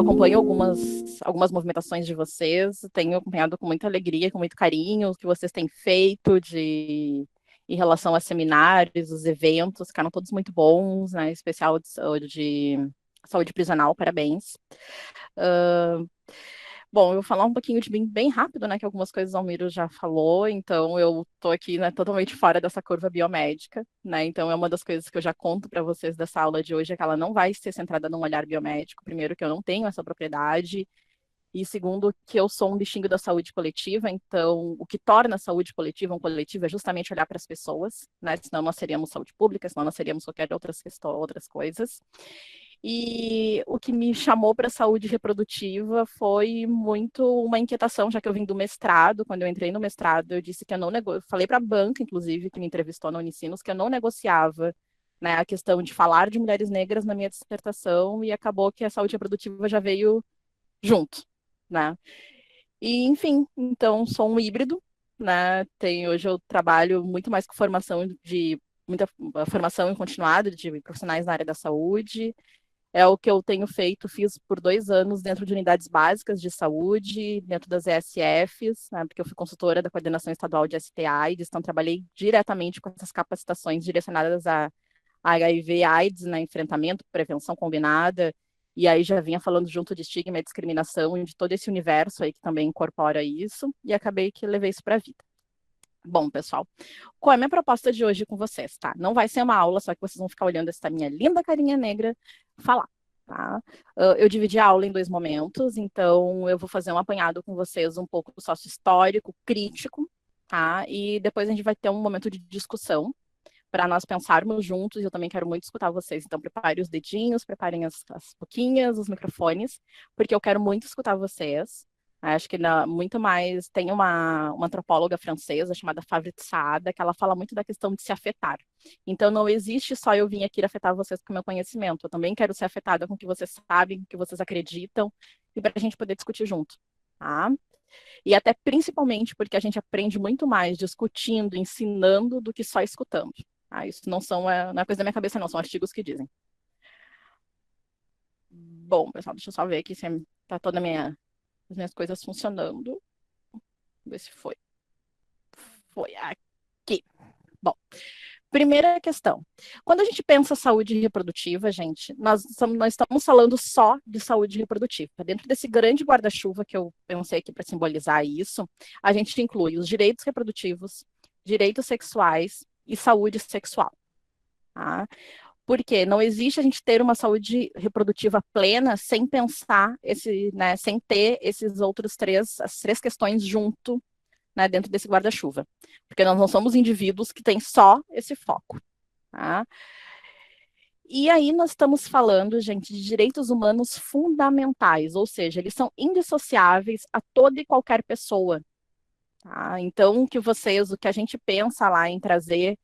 acompanho algumas movimentações de vocês, tenho acompanhado com muita alegria, com muito carinho o que vocês têm feito em relação a seminários, os eventos, ficaram todos muito bons, né? Em especial de saúde prisional, parabéns. Bom, eu vou falar um pouquinho de mim bem rápido, né? Que algumas coisas o Almiro já falou, então eu tô aqui, né, totalmente fora dessa curva biomédica, né? Então é uma das coisas que eu já conto para vocês dessa aula de hoje, é que ela não vai ser centrada num olhar biomédico. Primeiro, que eu não tenho essa propriedade, e segundo, que eu sou um bichinho da saúde coletiva, então o que torna a saúde coletiva um coletivo é justamente olhar para as pessoas, né? Senão nós seríamos saúde pública, senão nós seríamos qualquer outras coisas. E o que me chamou para a saúde reprodutiva foi muito uma inquietação, já que eu vim do mestrado. Quando eu entrei no mestrado, eu disse que eu não falei para a banca, inclusive, que me entrevistou na Unicinos, que eu não negociava, né, a questão de falar de mulheres negras na minha dissertação, e acabou que a saúde reprodutiva já veio junto, né? E, enfim, então sou um híbrido, né? Hoje eu trabalho muito mais com muita formação em continuado de profissionais na área da saúde. É o que eu tenho feito, fiz por 2 anos dentro de unidades básicas de saúde, dentro das ESFs, né, porque eu fui consultora da Coordenação Estadual de ST-AIDS, então trabalhei diretamente com essas capacitações direcionadas a HIV/AIDS, né, enfrentamento, prevenção combinada, e aí já vinha falando junto de estigma e discriminação, e de todo esse universo aí que também incorpora isso, e acabei que levei isso para a vida. Bom, pessoal, qual é a minha proposta de hoje com vocês, tá? Não vai ser uma aula, só que vocês vão ficar olhando essa minha linda carinha negra falar, tá? Eu dividi a aula em 2 momentos, então eu vou fazer um apanhado com vocês um pouco sócio-histórico, crítico, tá? E depois a gente vai ter um momento de discussão para nós pensarmos juntos, e eu também quero muito escutar vocês, então preparem os dedinhos, preparem as boquinhas, os microfones, porque eu quero muito escutar vocês. Acho que muito mais. Tem uma antropóloga francesa chamada Favre de Saada, que ela fala muito da questão de se afetar. Então, não existe só eu vim aqui afetar vocês com o meu conhecimento. Eu também quero ser afetada com o que vocês sabem, com o que vocês acreditam, e para a gente poder discutir junto. Tá? E até principalmente porque a gente aprende muito mais discutindo, ensinando, do que só escutando. Tá? Isso não é coisa da minha cabeça, não, são artigos que dizem. Bom, pessoal, deixa eu só ver aqui se tá toda as minhas coisas funcionando. Ver se foi. Foi aqui. Bom, primeira questão. Quando a gente pensa saúde reprodutiva, gente, nós estamos falando só de saúde reprodutiva. Dentro desse grande guarda-chuva que eu pensei aqui para simbolizar isso, a gente inclui os direitos reprodutivos, direitos sexuais e saúde sexual. Tá? Porque não existe a gente ter uma saúde reprodutiva plena sem pensar né, sem ter as três questões junto, né, dentro desse guarda-chuva. Porque nós não somos indivíduos que têm só esse foco. Tá? E aí nós estamos falando, gente, de direitos humanos fundamentais, ou seja, eles são indissociáveis a toda e qualquer pessoa. Tá? Então, o que a gente pensa lá em trazer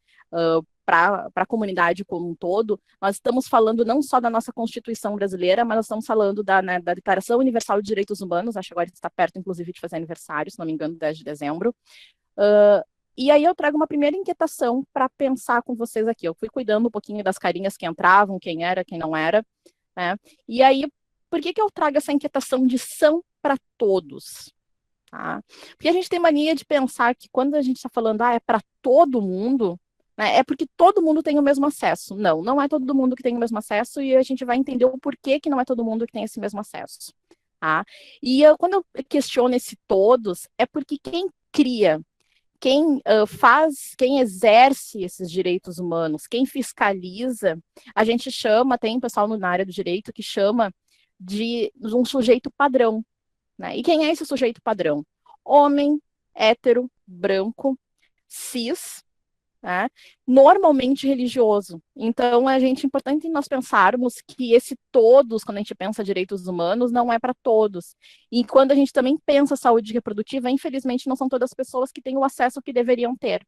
para a comunidade como um todo, nós estamos falando não só da nossa Constituição brasileira, mas nós estamos falando né, da Declaração Universal de Direitos Humanos, acho que agora está perto, inclusive, de fazer aniversário, se não me engano, 10 de dezembro. E aí eu trago uma primeira inquietação para pensar com vocês aqui. Eu fui cuidando um pouquinho das carinhas que entravam, quem era, quem não era, né? E aí, por que eu trago essa inquietação de são para todos? Tá? Porque a gente tem mania de pensar que quando a gente está falando, é para todo mundo, né, é porque todo mundo tem o mesmo acesso. Não, não é todo mundo que tem o mesmo acesso, e a gente vai entender o porquê que não é todo mundo que tem esse mesmo acesso. Tá? Quando eu questiono esse todos, é porque quem cria, quem quem exerce esses direitos humanos, quem fiscaliza, a gente chama, tem pessoal na área do direito que chama de um sujeito padrão. Né? E quem é esse sujeito padrão? Homem, hétero, branco, cis, né? Normalmente religioso. Então, é importante nós pensarmos que esse todos, quando a gente pensa direitos humanos, não é para todos. E quando a gente também pensa saúde reprodutiva, infelizmente, não são todas as pessoas que têm o acesso que deveriam ter.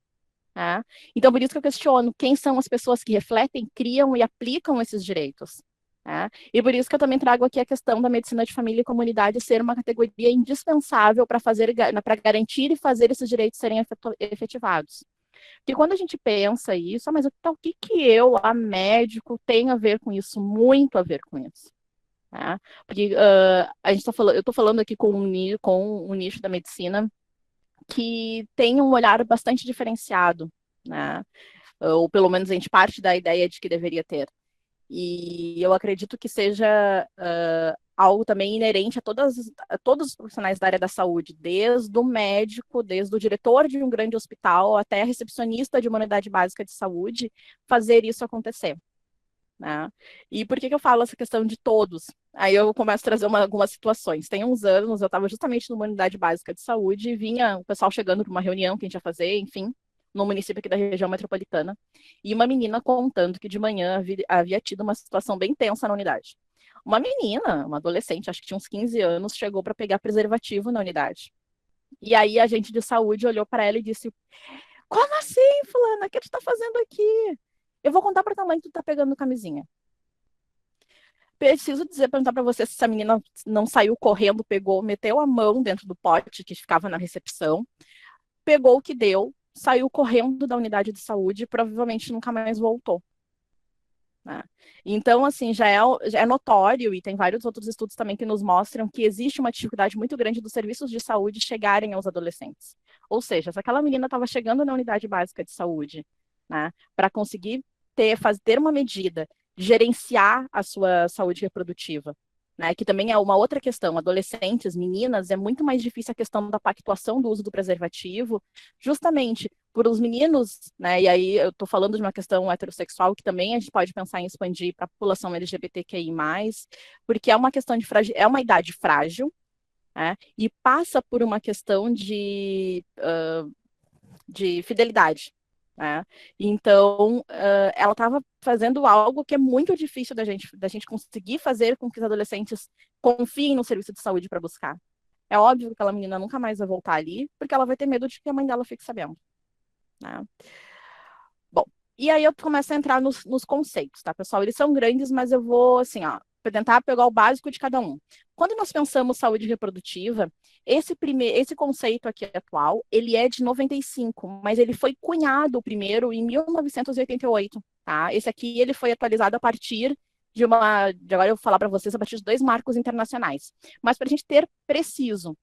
Né? Então, por isso que eu questiono quem são as pessoas que refletem, criam e aplicam esses direitos. Né? E por isso que eu também trago aqui a questão da medicina de família e comunidade ser uma categoria indispensável para garantir e fazer esses direitos serem efetivados. Porque quando a gente pensa isso, mas o que eu, a médico, tenho a ver com isso? Muito a ver com isso. né? Porque a gente eu estou falando aqui com com um nicho da medicina que tem um olhar bastante diferenciado, né? Ou pelo menos a gente parte da ideia de que deveria ter. E eu acredito que seja algo também inerente a todos os profissionais da área da saúde, desde o médico, desde o diretor de um grande hospital até a recepcionista de uma unidade básica de saúde, fazer isso acontecer. Né? E por que eu falo essa questão de todos? Aí eu começo a trazer algumas situações. Tem uns anos, eu estava justamente numa unidade básica de saúde e vinha o pessoal chegando para uma reunião que a gente ia fazer, enfim, no município aqui da região metropolitana, e uma menina contando que de manhã havia tido uma situação bem tensa na unidade. Uma menina, uma adolescente, acho que tinha uns 15 anos, chegou para pegar preservativo na unidade. E aí a gente de saúde olhou para ela e disse: Como assim, fulana? O que tu está fazendo aqui? Eu vou contar para tua mãe que tu tá pegando camisinha. Preciso dizer, perguntar para você se essa menina não saiu correndo, pegou, meteu a mão dentro do pote que ficava na recepção, pegou o que deu, saiu correndo da unidade de saúde e provavelmente nunca mais voltou. Né? Então, assim, já é notório, e tem vários outros estudos também que nos mostram que existe uma dificuldade muito grande dos serviços de saúde chegarem aos adolescentes. Ou seja, se aquela menina estava chegando na unidade básica de saúde, né, para conseguir ter uma medida, gerenciar a sua saúde reprodutiva, né, que também é uma outra questão. Adolescentes, meninas, é muito mais difícil a questão da pactuação do uso do preservativo, justamente por os meninos, né? E aí eu estou falando de uma questão heterossexual que também a gente pode pensar em expandir para a população LGBTQI+, porque é uma questão é uma idade frágil, né? E passa por uma questão de fidelidade. Né? Então, ela estava fazendo algo que é muito difícil da gente conseguir fazer com que os adolescentes confiem no serviço de saúde para buscar. É óbvio que aquela menina nunca mais vai voltar ali, porque ela vai ter medo de que a mãe dela fique sabendo. Né? Bom, e aí eu começo a entrar nos conceitos, tá, pessoal? Eles são grandes, mas eu vou, assim, ó, tentar pegar o básico de cada um. Quando nós pensamos saúde reprodutiva, esse conceito aqui atual, ele é de 95, mas ele foi cunhado primeiro em 1988, tá? Esse aqui, ele foi atualizado a partir agora eu vou falar para vocês a partir de dois marcos internacionais. Mas para a gente ter preciso,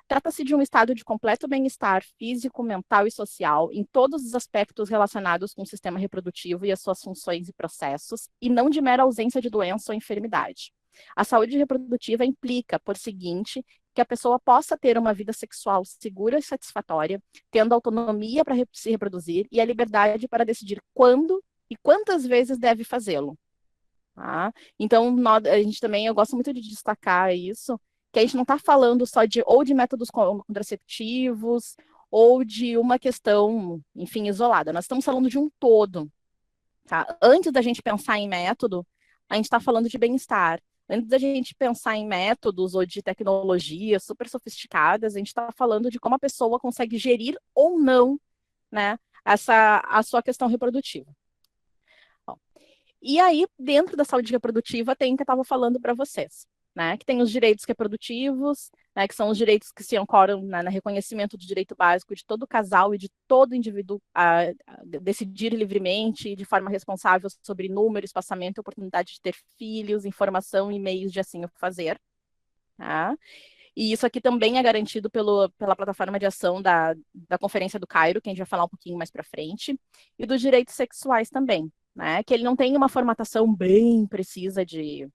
trata-se de um estado de completo bem-estar físico, mental e social em todos os aspectos relacionados com o sistema reprodutivo e as suas funções e processos, e não de mera ausência de doença ou enfermidade. A saúde reprodutiva implica, por seguinte, que a pessoa possa ter uma vida sexual segura e satisfatória, tendo autonomia para se reproduzir e a liberdade para decidir quando e quantas vezes deve fazê-lo. Tá? Então, a gente também, eu gosto muito de destacar isso, que a gente não está falando só ou de métodos contraceptivos ou de uma questão, enfim, isolada. Nós estamos falando de um todo. Tá? Antes da gente pensar em método, a gente está falando de bem-estar. Antes da gente pensar em métodos ou de tecnologias super sofisticadas, a gente está falando de como a pessoa consegue gerir ou não, né, a sua questão reprodutiva. E aí, dentro da saúde reprodutiva, tem o que eu estava falando para vocês, né? Que tem os direitos reprodutivos, né? Que são os direitos que se ancoram no reconhecimento do direito básico de todo casal e de todo indivíduo a decidir livremente e de forma responsável sobre número, espaçamento, oportunidade de ter filhos, informação e meios de assim o fazer. Tá? E isso aqui também é garantido pela plataforma de ação da Conferência do Cairo, que a gente vai falar um pouquinho mais para frente, e dos direitos sexuais também, né? Que ele não tem uma formatação bem precisa de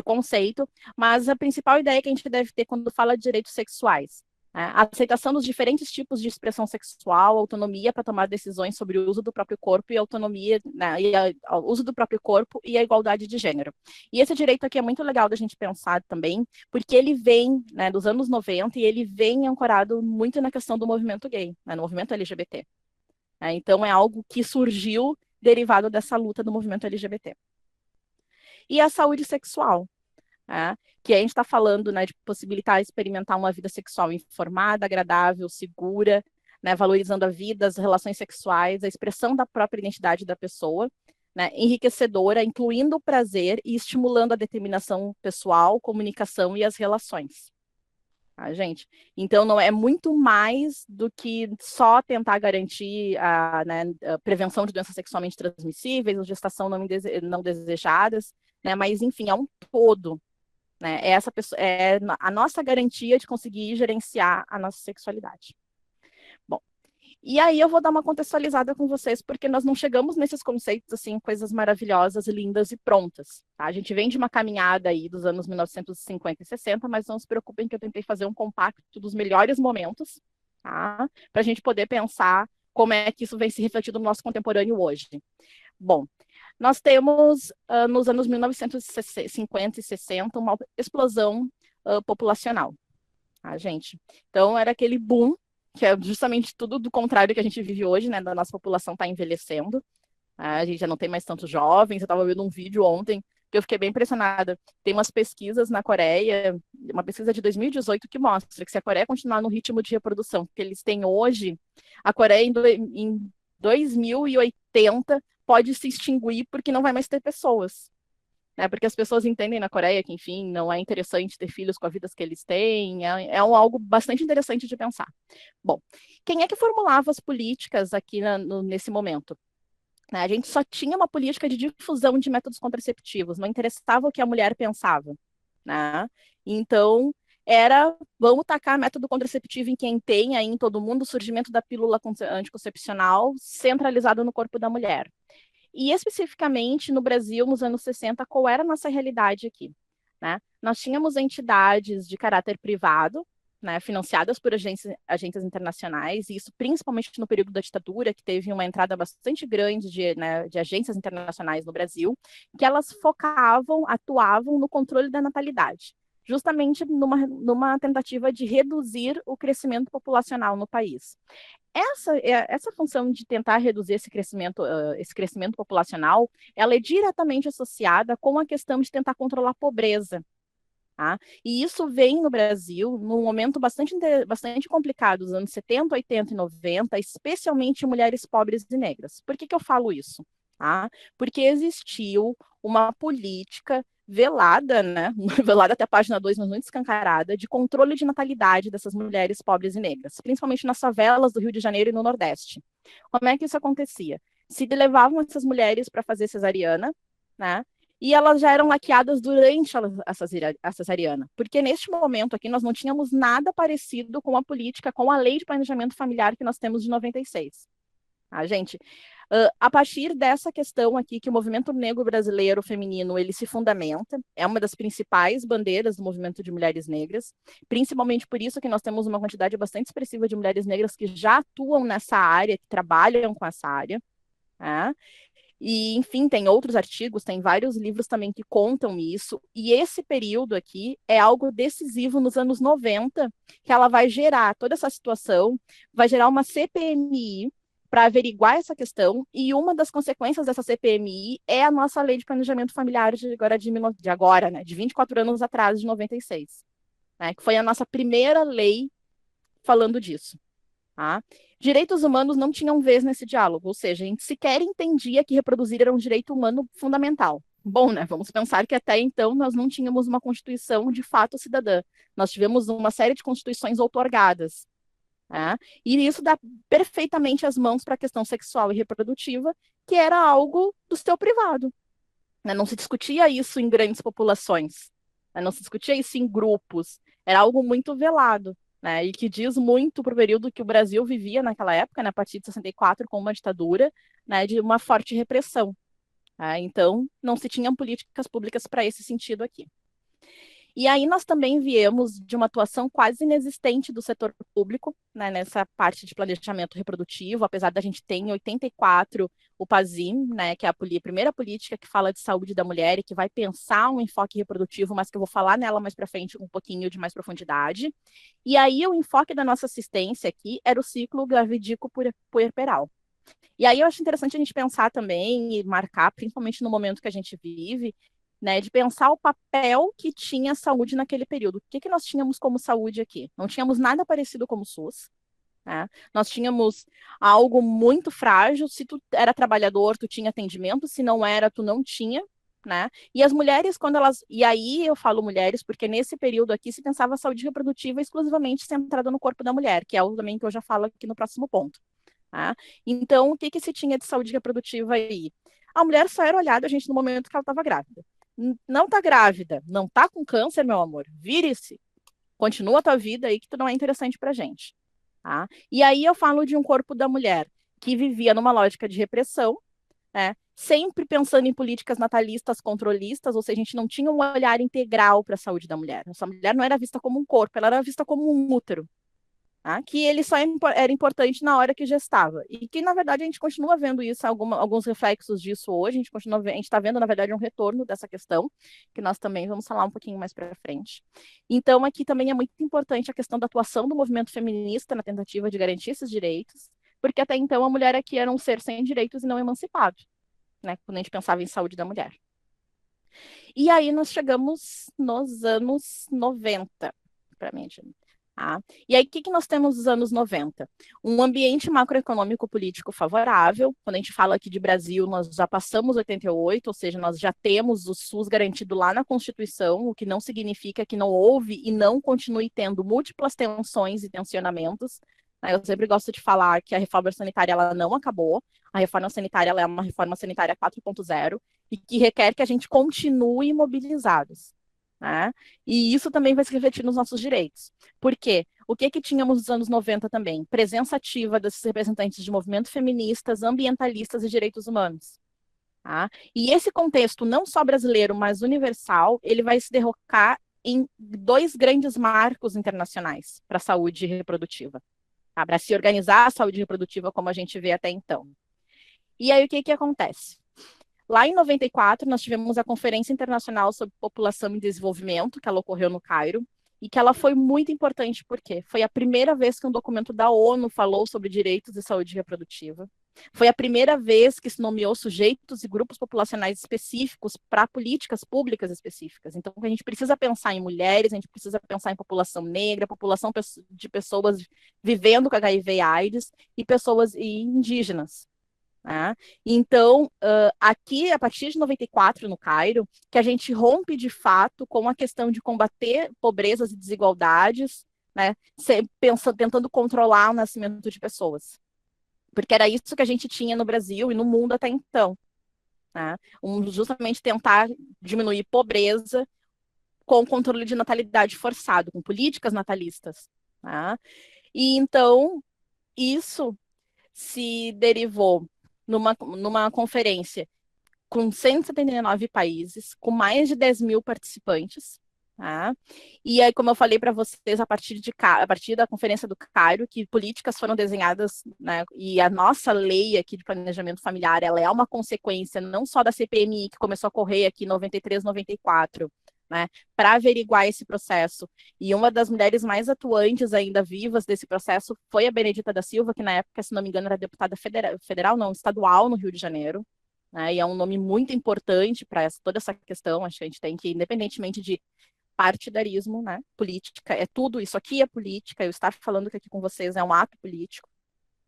conceito, mas a principal ideia que a gente deve ter quando fala de direitos sexuais, né? A aceitação dos diferentes tipos de expressão sexual, autonomia para tomar decisões sobre o uso do próprio corpo e autonomia, né, o uso do próprio corpo e a igualdade de gênero. E esse direito aqui é muito legal da gente pensar também, porque ele vem, né, dos anos 90 e ele vem ancorado muito na questão do movimento gay, né, no movimento LGBT. Né? Então é algo que surgiu derivado dessa luta do movimento LGBT. E a saúde sexual, né? Que a gente está falando, né, de possibilitar experimentar uma vida sexual informada, agradável, segura, né, valorizando a vida, as relações sexuais, a expressão da própria identidade da pessoa, né, enriquecedora, incluindo o prazer e estimulando a determinação pessoal, comunicação e as relações. Tá, gente? Então, não é muito mais do que só tentar garantir a prevenção de doenças sexualmente transmissíveis, ou gestação não desejadas, né? Mas, enfim, é um todo. né? Essa pessoa, é a nossa garantia de conseguir gerenciar a nossa sexualidade. Bom, e aí eu vou dar uma contextualizada com vocês, porque nós não chegamos nesses conceitos, assim, coisas maravilhosas, lindas e prontas, tá? A gente vem de uma caminhada aí dos anos 1950 e 60, mas não se preocupem que eu tentei fazer um compacto dos melhores momentos, tá? Para a gente poder pensar como é que isso vem se refletindo no nosso contemporâneo hoje. Bom, nós temos, nos anos 1950 e 60, uma explosão populacional, tá, gente? Então, era aquele boom, que é justamente tudo do contrário que a gente vive hoje, né? Da nossa população está envelhecendo, a gente já não tem mais tantos jovens. Eu estava vendo um vídeo ontem que eu fiquei bem impressionada. Tem umas pesquisas na Coreia, uma pesquisa de 2018 que mostra que se a Coreia continuar no ritmo de reprodução que eles têm hoje, a Coreia em 2080 pode se extinguir porque não vai mais ter pessoas. Né, porque as pessoas entendem na Coreia que, enfim, não é interessante ter filhos com a vida que eles têm, algo bastante interessante de pensar. Bom, quem é que formulava as políticas aqui nesse momento? Né, a gente só tinha uma política de difusão de métodos contraceptivos, não interessava o que a mulher pensava. Né? Então, vamos tacar método contraceptivo em quem tem aí em todo mundo, o surgimento da pílula anticoncepcional centralizado no corpo da mulher. E especificamente no Brasil, nos anos 60, qual era a nossa realidade aqui? Né? Nós tínhamos entidades de caráter privado, né, financiadas por agências internacionais, e isso principalmente no período da ditadura, que teve uma entrada bastante grande de agências internacionais no Brasil, que elas atuavam no controle da natalidade, justamente numa tentativa de reduzir o crescimento populacional no país. Essa função de tentar reduzir esse crescimento populacional, ela é diretamente associada com a questão de tentar controlar a pobreza. Tá? E isso vem no Brasil num momento bastante complicado, dos anos 70, 80 e 90, especialmente em mulheres pobres e negras. Por que eu falo isso? Tá? Porque existiu uma política velada, né? Velada até a página 2, mas muito escancarada, de controle de natalidade dessas mulheres pobres e negras, principalmente nas favelas do Rio de Janeiro e no Nordeste. Como é que isso acontecia? Se levavam essas mulheres para fazer cesariana, né? E elas já eram laqueadas durante a cesariana, porque neste momento aqui nós não tínhamos nada parecido com a política, com a lei de planejamento familiar que nós temos de 96. Gente, a partir dessa questão aqui que o movimento negro brasileiro feminino ele se fundamenta, é uma das principais bandeiras do movimento de mulheres negras, principalmente por isso que nós temos uma quantidade bastante expressiva de mulheres negras que já atuam nessa área, que trabalham com essa área, né? E, enfim, tem outros artigos, tem vários livros também que contam isso. E esse período aqui é algo decisivo nos anos 90, que ela vai gerar toda essa situação, vai gerar uma CPMI para averiguar essa questão. E uma das consequências dessa CPMI é a nossa lei de planejamento familiar de 24 anos atrás, de 96, né, que foi a nossa primeira lei falando disso. Tá? Direitos humanos não tinham vez nesse diálogo, ou seja, a gente sequer entendia que reproduzir era um direito humano fundamental. Bom, né? Vamos pensar que até então nós não tínhamos uma constituição de fato cidadã. Nós tivemos uma série de constituições outorgadas. Né? E isso dá perfeitamente as mãos para a questão sexual e reprodutiva, que era algo do seu privado. Né? Não se discutia isso em grandes populações, né? Não se discutia isso em grupos. Era algo muito velado. Né, e que diz muito para o período que o Brasil vivia naquela época, né, a partir de 64, com uma ditadura, né, de uma forte repressão. Né, então, não se tinham políticas públicas para esse sentido aqui. E aí nós também viemos de uma atuação quase inexistente do setor público, né, nessa parte de planejamento reprodutivo, apesar da gente ter em 84 o PASIM, né, que é a primeira política que fala de saúde da mulher e que vai pensar um enfoque reprodutivo, mas que eu vou falar nela mais para frente com um pouquinho de mais profundidade. E aí o enfoque da nossa assistência aqui era o ciclo gravídico puerperal. E aí eu acho interessante a gente pensar também e marcar, principalmente no momento que a gente vive, né, de pensar o papel que tinha a saúde naquele período. O que nós tínhamos como saúde aqui? Não tínhamos nada parecido como o SUS. Né? Nós tínhamos algo muito frágil. Se tu era trabalhador, tu tinha atendimento. Se não era, tu não tinha. Né? E as mulheres, quando elas... E aí eu falo mulheres, porque nesse período aqui se pensava a saúde reprodutiva exclusivamente centrada no corpo da mulher, que é algo também que eu já falo aqui no próximo ponto. Tá? Então, o que se tinha de saúde reprodutiva aí? A mulher só era olhada, a gente, no momento que ela estava grávida. Não tá grávida, não tá com câncer, meu amor, vire-se. Continua a tua vida aí que tu não é interessante pra gente. Tá? E aí eu falo de um corpo da mulher que vivia numa lógica de repressão, né? Sempre pensando em políticas natalistas, controlistas, ou seja, a gente não tinha um olhar integral para a saúde da mulher. Essa mulher não era vista como um corpo, ela era vista como um útero, tá? Que ele só era importante na hora que gestava. E que, na verdade, a gente continua vendo isso, alguns reflexos disso hoje, a gente está vendo, na verdade, um retorno dessa questão, que nós também vamos falar um pouquinho mais para frente. Então, aqui também é muito importante a questão da atuação do movimento feminista na tentativa de garantir esses direitos, porque até então a mulher aqui era um ser sem direitos e não emancipado, né? Quando a gente pensava em saúde da mulher. E aí nós chegamos nos anos 90, para mim. Tá? E aí, o que, que nós temos nos anos 90? Um ambiente macroeconômico político favorável. Quando a gente fala aqui de Brasil, nós já passamos 88, ou seja, nós já temos o SUS garantido lá na Constituição, o que não significa que não houve e não continue tendo múltiplas tensões e tensionamentos. Eu sempre gosto de falar que a reforma sanitária ela não acabou. A reforma sanitária ela é uma reforma sanitária 4.0 e que requer que a gente continue mobilizados. Né? E isso também vai se refletir nos nossos direitos. Por quê? O que tínhamos nos anos 90 também? Presença ativa desses representantes de movimentos feministas, ambientalistas e direitos humanos. Tá? E esse contexto, não só brasileiro, mas universal, ele vai se derrocar em dois grandes marcos internacionais para a saúde reprodutiva. Tá? Para se organizar a saúde reprodutiva como a gente vê até então. E aí, o que acontece? Lá em 94, nós tivemos a Conferência Internacional sobre População e Desenvolvimento, que ela ocorreu no Cairo, e que ela foi muito importante, porque foi a primeira vez que um documento da ONU falou sobre direitos de saúde reprodutiva. Foi a primeira vez que se nomeou sujeitos e grupos populacionais específicos para políticas públicas específicas. Então, a gente precisa pensar em mulheres, a gente precisa pensar em população negra, população de pessoas vivendo com HIV e AIDS e pessoas indígenas. Né? Então, aqui, a partir de 94, no Cairo, que a gente rompe de fato com a questão de combater pobrezas e desigualdades, né? Tentando controlar o nascimento de pessoas. Porque era isso que a gente tinha no Brasil e no mundo até então. Né? Justamente tentar diminuir pobreza com controle de natalidade forçado, com políticas natalistas. Né? E então, isso se derivou numa conferência com 179 países, com mais de 10 mil participantes. Tá? E aí, como eu falei para vocês, a partir da Conferência do Cairo, que políticas foram desenhadas, né, e a nossa lei aqui de planejamento familiar, ela é uma consequência não só da CPMI, que começou a correr aqui em 93, 94, né, para averiguar esse processo. E uma das mulheres mais atuantes ainda vivas desse processo foi a Benedita da Silva, que na época, se não me engano, era deputada federal, não, estadual no Rio de Janeiro. Né, e é um nome muito importante para toda essa questão. Acho que a gente tem que, independentemente de partidarismo, né, política, é tudo, isso aqui é política, eu estar falando aqui com vocês é um ato político.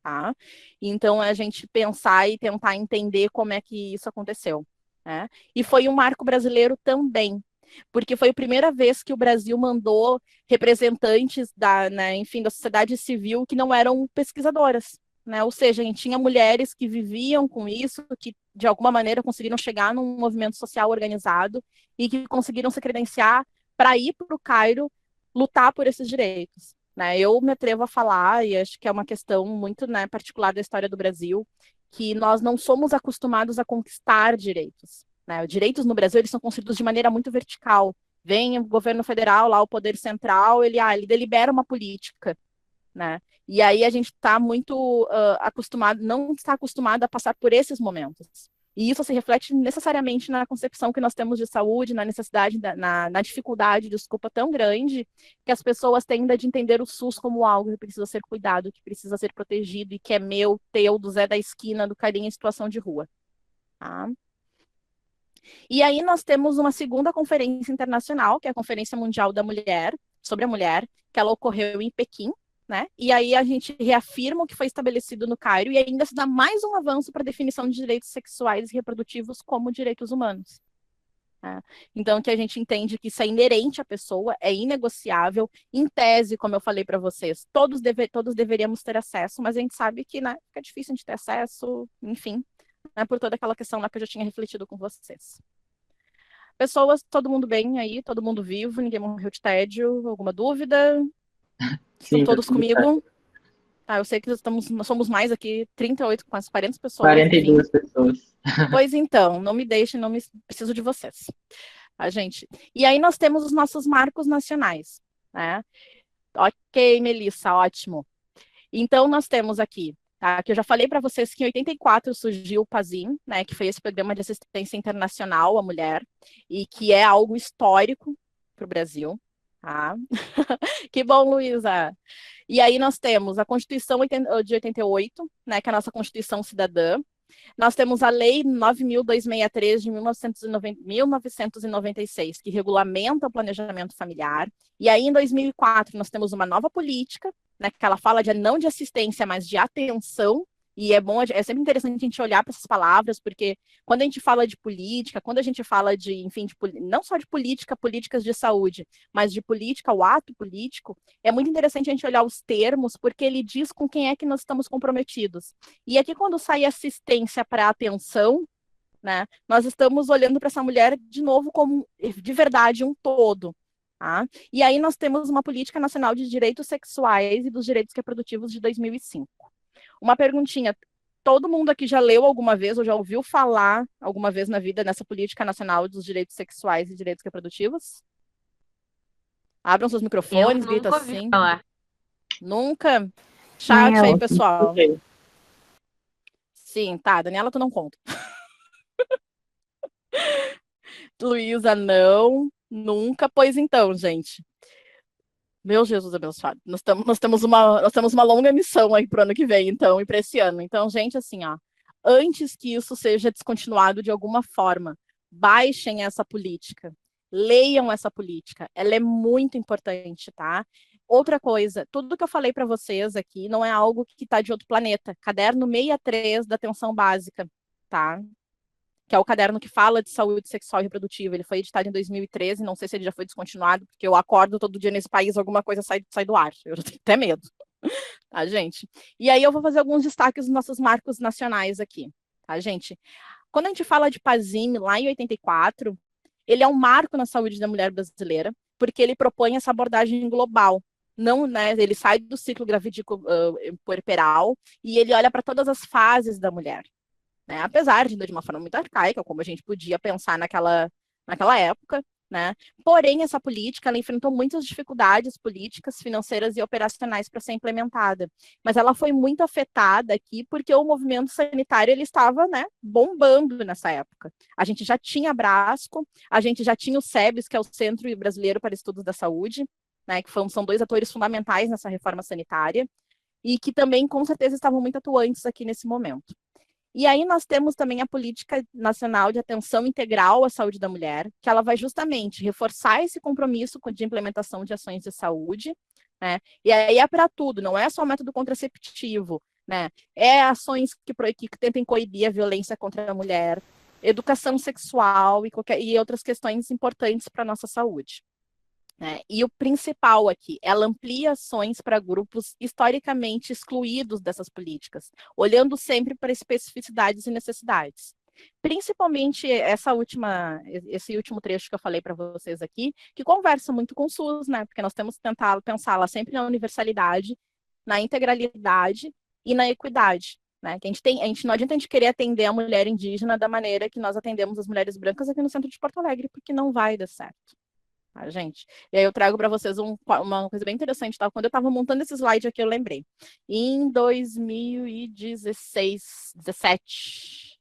Tá? Então, a gente pensar e tentar entender como é que isso aconteceu. Né? E foi um marco brasileiro também, porque foi a primeira vez que o Brasil mandou representantes né, enfim, da sociedade civil que não eram pesquisadoras. Né? Ou seja, a gente tinha mulheres que viviam com isso, que de alguma maneira conseguiram chegar num movimento social organizado e que conseguiram se credenciar para ir para o Cairo lutar por esses direitos. Né? Eu me atrevo a falar, e acho que é uma questão muito, né, particular da história do Brasil, que nós não somos acostumados a conquistar direitos. Né? Os direitos no Brasil eles são construídos de maneira muito vertical. Vem o governo federal, lá o poder central, ele delibera uma política. Né? E aí a gente está muito acostumado, não está acostumado a passar por esses momentos. E isso se reflete necessariamente na concepção que nós temos de saúde, na necessidade, na dificuldade, desculpa, tão grande, que as pessoas têm ainda de entender o SUS como algo que precisa ser cuidado, que precisa ser protegido e que é meu, teu, do Zé da esquina, do carinha em situação de rua. Tá? E aí nós temos uma segunda conferência internacional, que é a Conferência Mundial da Mulher, sobre a Mulher, que ela ocorreu em Pequim, né? E aí a gente reafirma o que foi estabelecido no Cairo e ainda se dá mais um avanço para a definição de direitos sexuais e reprodutivos como direitos humanos. Né? Então, que a gente entende que isso é inerente à pessoa, é inegociável, em tese, como eu falei para vocês, todos deveríamos ter acesso, mas a gente sabe que, né, fica difícil de ter acesso, enfim, né, por toda aquela questão lá que eu já tinha refletido com vocês. Pessoas, todo mundo bem aí, todo mundo vivo, ninguém morreu de tédio, alguma dúvida? Estão Sim, tá todos tudo certo. comigo? Tá, eu sei que nós somos mais aqui, 38, quase 40 pessoas, enfim. 42 pessoas. Pois então, não me deixem, não me preciso de vocês. A gente. E aí nós temos os nossos marcos nacionais, né? Ok, Melissa, ótimo. Então nós temos aqui, tá? Que eu já falei para vocês que em 84 surgiu o PASIM, né? Que foi esse programa de assistência internacional à mulher e que é algo histórico para o Brasil, tá? Que bom, Luísa. E aí nós temos a Constituição de 88, né? Que é a nossa Constituição Cidadã. Nós temos a Lei 9.263 de 1996, que regulamenta o planejamento familiar. E aí, em 2004, nós temos uma nova política, né, que ela fala de não de assistência, mas de atenção. E é bom, é sempre interessante a gente olhar para essas palavras, porque quando a gente fala de política, quando a gente fala de, enfim, não só de política, políticas de saúde, mas de política, o ato político, é muito interessante a gente olhar os termos, porque ele diz com quem é que nós estamos comprometidos. E aqui, quando sai assistência para atenção, né, nós estamos olhando para essa mulher de novo como, de verdade, um todo. Tá? E aí nós temos uma política nacional de direitos sexuais e dos direitos reprodutivos de 2005. Uma perguntinha, todo mundo aqui já leu alguma vez ou já ouviu falar alguma vez na vida nessa política nacional dos direitos sexuais e direitos reprodutivos? Abram seus Eu microfones, grita nunca ouvi assim. falar. Nunca? Nem Chat aí, ela, não pessoal. sei. Sim, tá, Daniela, tu não conta. Luísa, não, nunca. Pois então, gente. Meu Jesus abençoado. Nós temos uma longa missão aí pro ano que vem, então, e para esse ano. Então, gente, assim, ó, antes que isso seja descontinuado de alguma forma, baixem essa política, leiam essa política. Ela é muito importante, tá? Outra coisa, tudo que eu falei para vocês aqui não é algo que está de outro planeta. Caderno 63 da atenção básica, tá? Que é o caderno que fala de saúde sexual e reprodutiva. Ele foi editado em 2013, não sei se ele já foi descontinuado, porque eu acordo todo dia nesse país, alguma coisa sai do ar. Eu tenho até medo, tá, gente? E aí eu vou fazer alguns destaques dos nossos marcos nacionais aqui, tá, gente? Quando a gente fala de PASIM, lá em 84, ele é um marco na saúde da mulher brasileira, porque ele propõe essa abordagem global. Não, né, ele sai do ciclo gravídico puerperal e ele olha para todas as fases da mulher, né? Apesar de uma forma muito arcaica, como a gente podia pensar naquela época, né? Porém, essa política ela enfrentou muitas dificuldades políticas, financeiras e operacionais para ser implementada. Mas ela foi muito afetada aqui porque o movimento sanitário ele estava, né, bombando nessa época. A gente já tinha a Brasco, a gente já tinha o SEBS, que é o Centro Brasileiro para Estudos da Saúde, né, que são dois atores fundamentais nessa reforma sanitária e que também, com certeza, estavam muito atuantes aqui nesse momento. E aí nós temos também a Política Nacional de Atenção Integral à Saúde da Mulher, que ela vai justamente reforçar esse compromisso de implementação de ações de saúde, né? E aí é para tudo, não é só o método contraceptivo, né? É ações que tentem coibir a violência contra a mulher, educação sexual e outras questões importantes para a nossa saúde. Né? E o principal aqui, ela amplia ações para grupos historicamente excluídos dessas políticas, olhando sempre para especificidades e necessidades. Principalmente esse último trecho que eu falei para vocês aqui, que conversa muito com o SUS, né? Porque nós temos que tentar pensá-la sempre na universalidade, na integralidade e na equidade. Né? Que não adianta a gente querer atender a mulher indígena da maneira que nós atendemos as mulheres brancas aqui no centro de Porto Alegre, porque não vai dar certo. Tá, gente? E aí eu trago para vocês uma coisa bem interessante, tá? Quando eu estava montando esse slide aqui, eu lembrei. Em 2016, 17,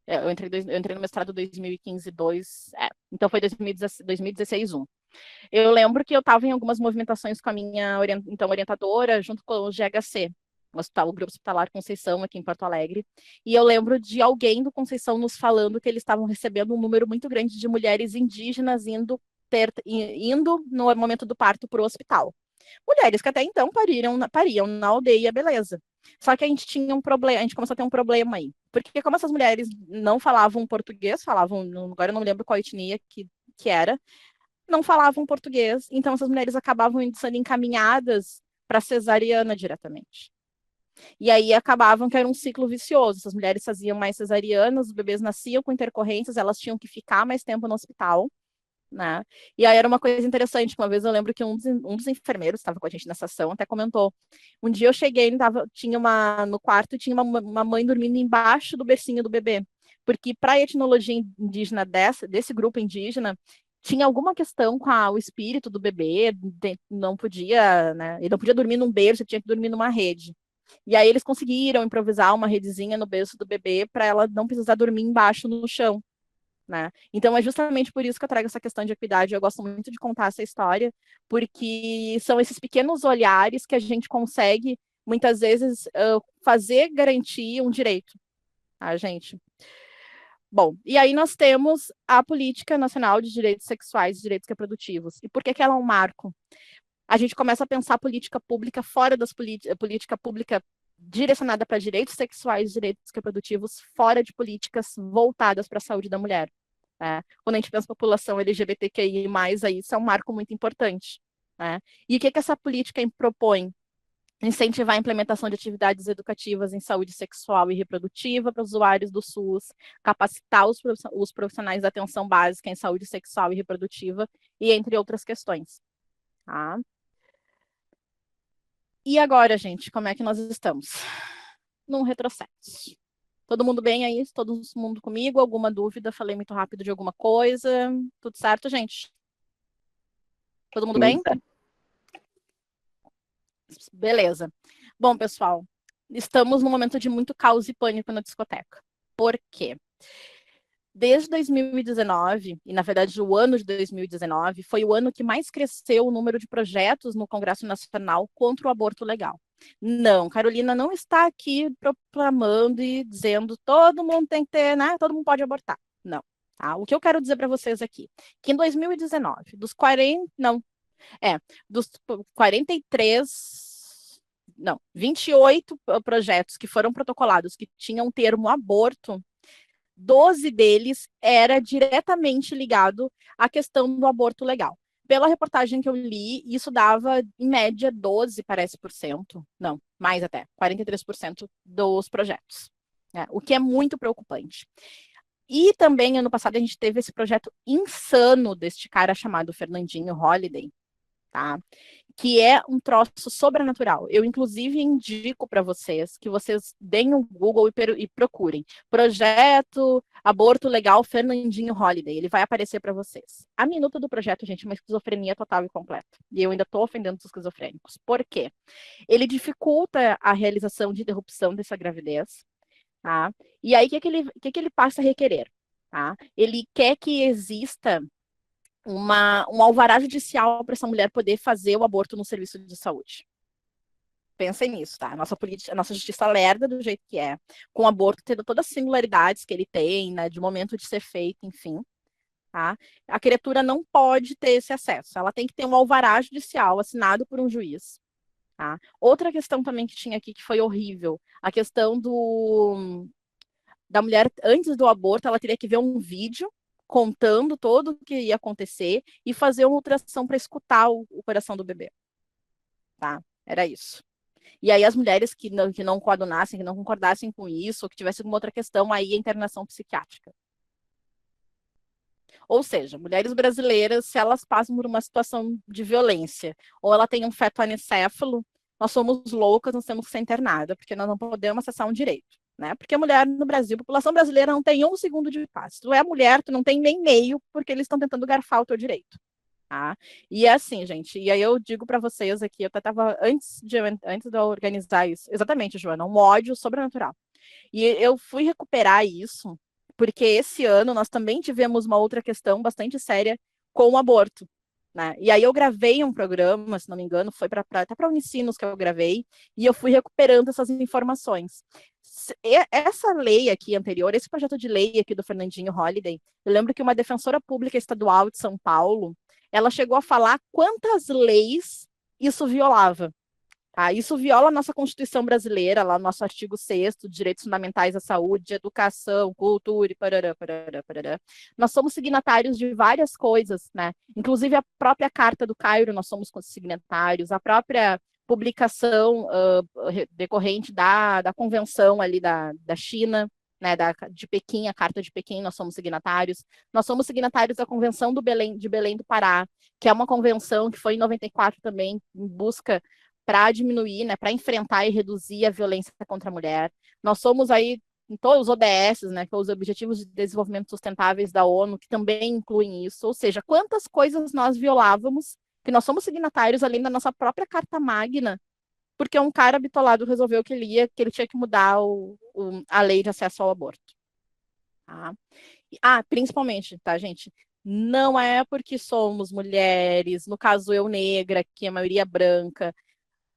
eu entrei no mestrado 2015, 2, então foi 2016, 1. Eu lembro que eu estava em algumas movimentações com a minha então orientadora, junto com o GHC, o Grupo Hospitalar Conceição, aqui em Porto Alegre, e eu lembro de alguém do Conceição nos falando que eles estavam recebendo um número muito grande de mulheres indígenas indo no momento do parto para o hospital. Mulheres que até então pariam na aldeia, beleza. Só que a gente tinha um problema, a gente começou a ter um problema aí. Porque como essas mulheres não falavam português, agora eu não lembro qual etnia que era, não falavam português, então essas mulheres acabavam sendo encaminhadas para cesariana diretamente. E aí acabavam que era um ciclo vicioso. As mulheres faziam mais cesarianas, os bebês nasciam com intercorrências, elas tinham que ficar mais tempo no hospital, né? E aí era uma coisa interessante, que uma vez eu lembro que um dos enfermeiros estava com a gente nessa ação, até comentou. Um dia eu cheguei, tinha no quarto, tinha uma mãe dormindo embaixo do bercinho do bebê. Porque para a etnologia indígena desse grupo indígena, tinha alguma questão com o espírito do bebê, não podia, né? Ele não podia dormir num berço, tinha que dormir numa rede. E aí eles conseguiram improvisar uma redezinha no berço do bebê para ela não precisar dormir embaixo no chão. Né? Então é justamente por isso que eu trago essa questão de equidade. Eu gosto muito de contar essa história, porque são esses pequenos olhares que a gente consegue, muitas vezes, fazer garantir um direito, tá, gente? Bom, e aí nós temos a Política Nacional de Direitos Sexuais e Direitos Reprodutivos. E por que ela é um marco? A gente começa a pensar política pública fora das política pública direcionada para direitos sexuais e direitos reprodutivos, fora de políticas voltadas para a saúde da mulher. Né? Quando a gente pensa em população LGBTQI+, aí isso é um marco muito importante. Né? E o que essa política propõe? Incentivar a implementação de atividades educativas em saúde sexual e reprodutiva para usuários do SUS, capacitar os profissionais da atenção básica em saúde sexual e reprodutiva, e entre outras questões. Tá? E agora, gente, como é que nós estamos? Num retrocesso. Todo mundo bem aí? Todo mundo comigo? Alguma dúvida? Falei muito rápido de alguma coisa? Tudo certo, gente? Todo mundo bem? Beleza. Bom, pessoal, estamos num momento de muito caos e pânico na discoteca. Por quê? Desde 2019, e na verdade o ano de 2019, foi o ano que mais cresceu o número de projetos no Congresso Nacional contra o aborto legal. Não, Carolina não está aqui proclamando e dizendo todo mundo tem que ter, né? Todo mundo pode abortar. Não. Tá? O que eu quero dizer para vocês aqui, que em 2019, dos 43, não, 28 projetos que foram protocolados que tinham o termo aborto, 12 deles era diretamente ligado à questão do aborto legal. Pela reportagem que eu li, isso dava, em média, 12, parece, por cento. Não, mais até, 43% dos projetos. Né? O que é muito preocupante. E também, ano passado, a gente teve esse projeto insano deste cara chamado Fernandinho Holliday, tá? Que é um troço sobrenatural. Eu, inclusive, indico para vocês que vocês deem um Google e procurem Projeto Aborto Legal Fernandinho Holliday. Ele vai aparecer para vocês. A minuta do projeto, gente, é uma esquizofrenia total e completa. E eu ainda estou ofendendo os esquizofrênicos. Por quê? Ele dificulta a realização de interrupção dessa gravidez. Tá? E aí, o que ele passa a requerer? Tá? Ele quer que exista um alvará judicial para essa mulher poder fazer o aborto no serviço de saúde. Pensem nisso, tá? A nossa justiça lerda do jeito que é, com o aborto tendo todas as singularidades que ele tem, né, de momento de ser feito, enfim, tá? A criatura não pode ter esse acesso, ela tem que ter um alvará judicial assinado por um juiz, tá? Outra questão também que tinha aqui que foi horrível, a questão da mulher, antes do aborto, ela teria que ver um vídeo contando todo o que ia acontecer e fazer uma ultrassom para escutar o coração do bebê. Tá? Era isso. E aí as mulheres que não coadunassem, que não concordassem com isso, ou que tivessem alguma outra questão, aí a internação psiquiátrica. Ou seja, mulheres brasileiras, se elas passam por uma situação de violência, ou ela tem um feto anencéfalo, nós somos loucas, nós temos que ser internada, porque nós não podemos acessar um direito. Né? Porque a mulher no Brasil, a população brasileira não tem um segundo de paz. Se tu é mulher, tu não tem nem meio, porque eles estão tentando garfar o teu direito. Tá? E é assim, gente, e aí eu digo para vocês aqui, eu até estava, antes de eu organizar isso, exatamente, Joana, um ódio sobrenatural. E eu fui recuperar isso, porque esse ano nós também tivemos uma outra questão bastante séria com o aborto. Né? E aí eu gravei um programa, se não me engano, foi até para Unicinos que eu gravei, e eu fui recuperando essas informações. Essa lei aqui anterior, esse projeto de lei aqui do Fernandinho Holliday, eu lembro que uma defensora pública estadual de São Paulo, ela chegou a falar quantas leis isso violava. Tá? Isso viola a nossa Constituição brasileira, lá no nosso artigo 6º, Direitos Fundamentais à Saúde, Educação, Cultura e parará, parará, parará. Nós somos signatários de várias coisas, né? Inclusive a própria Carta do Cairo, nós somos signatários, a própria publicação decorrente da convenção ali da China, né, de Pequim, a Carta de Pequim, nós somos signatários. Nós somos signatários da Convenção de Belém do Pará, que é uma convenção que foi em 94 também, em busca para diminuir, né, para enfrentar e reduzir a violência contra a mulher. Nós somos aí em todos os ODS, né, que são os Objetivos de Desenvolvimento Sustentáveis da ONU, que também incluem isso. Ou seja, quantas coisas nós violávamos, que nós somos signatários além da nossa própria Carta Magna, porque um cara bitolado resolveu que ele tinha que mudar a lei de acesso ao aborto. Tá? Principalmente, tá, gente? Não é porque somos mulheres, no caso eu negra, que a maioria é branca,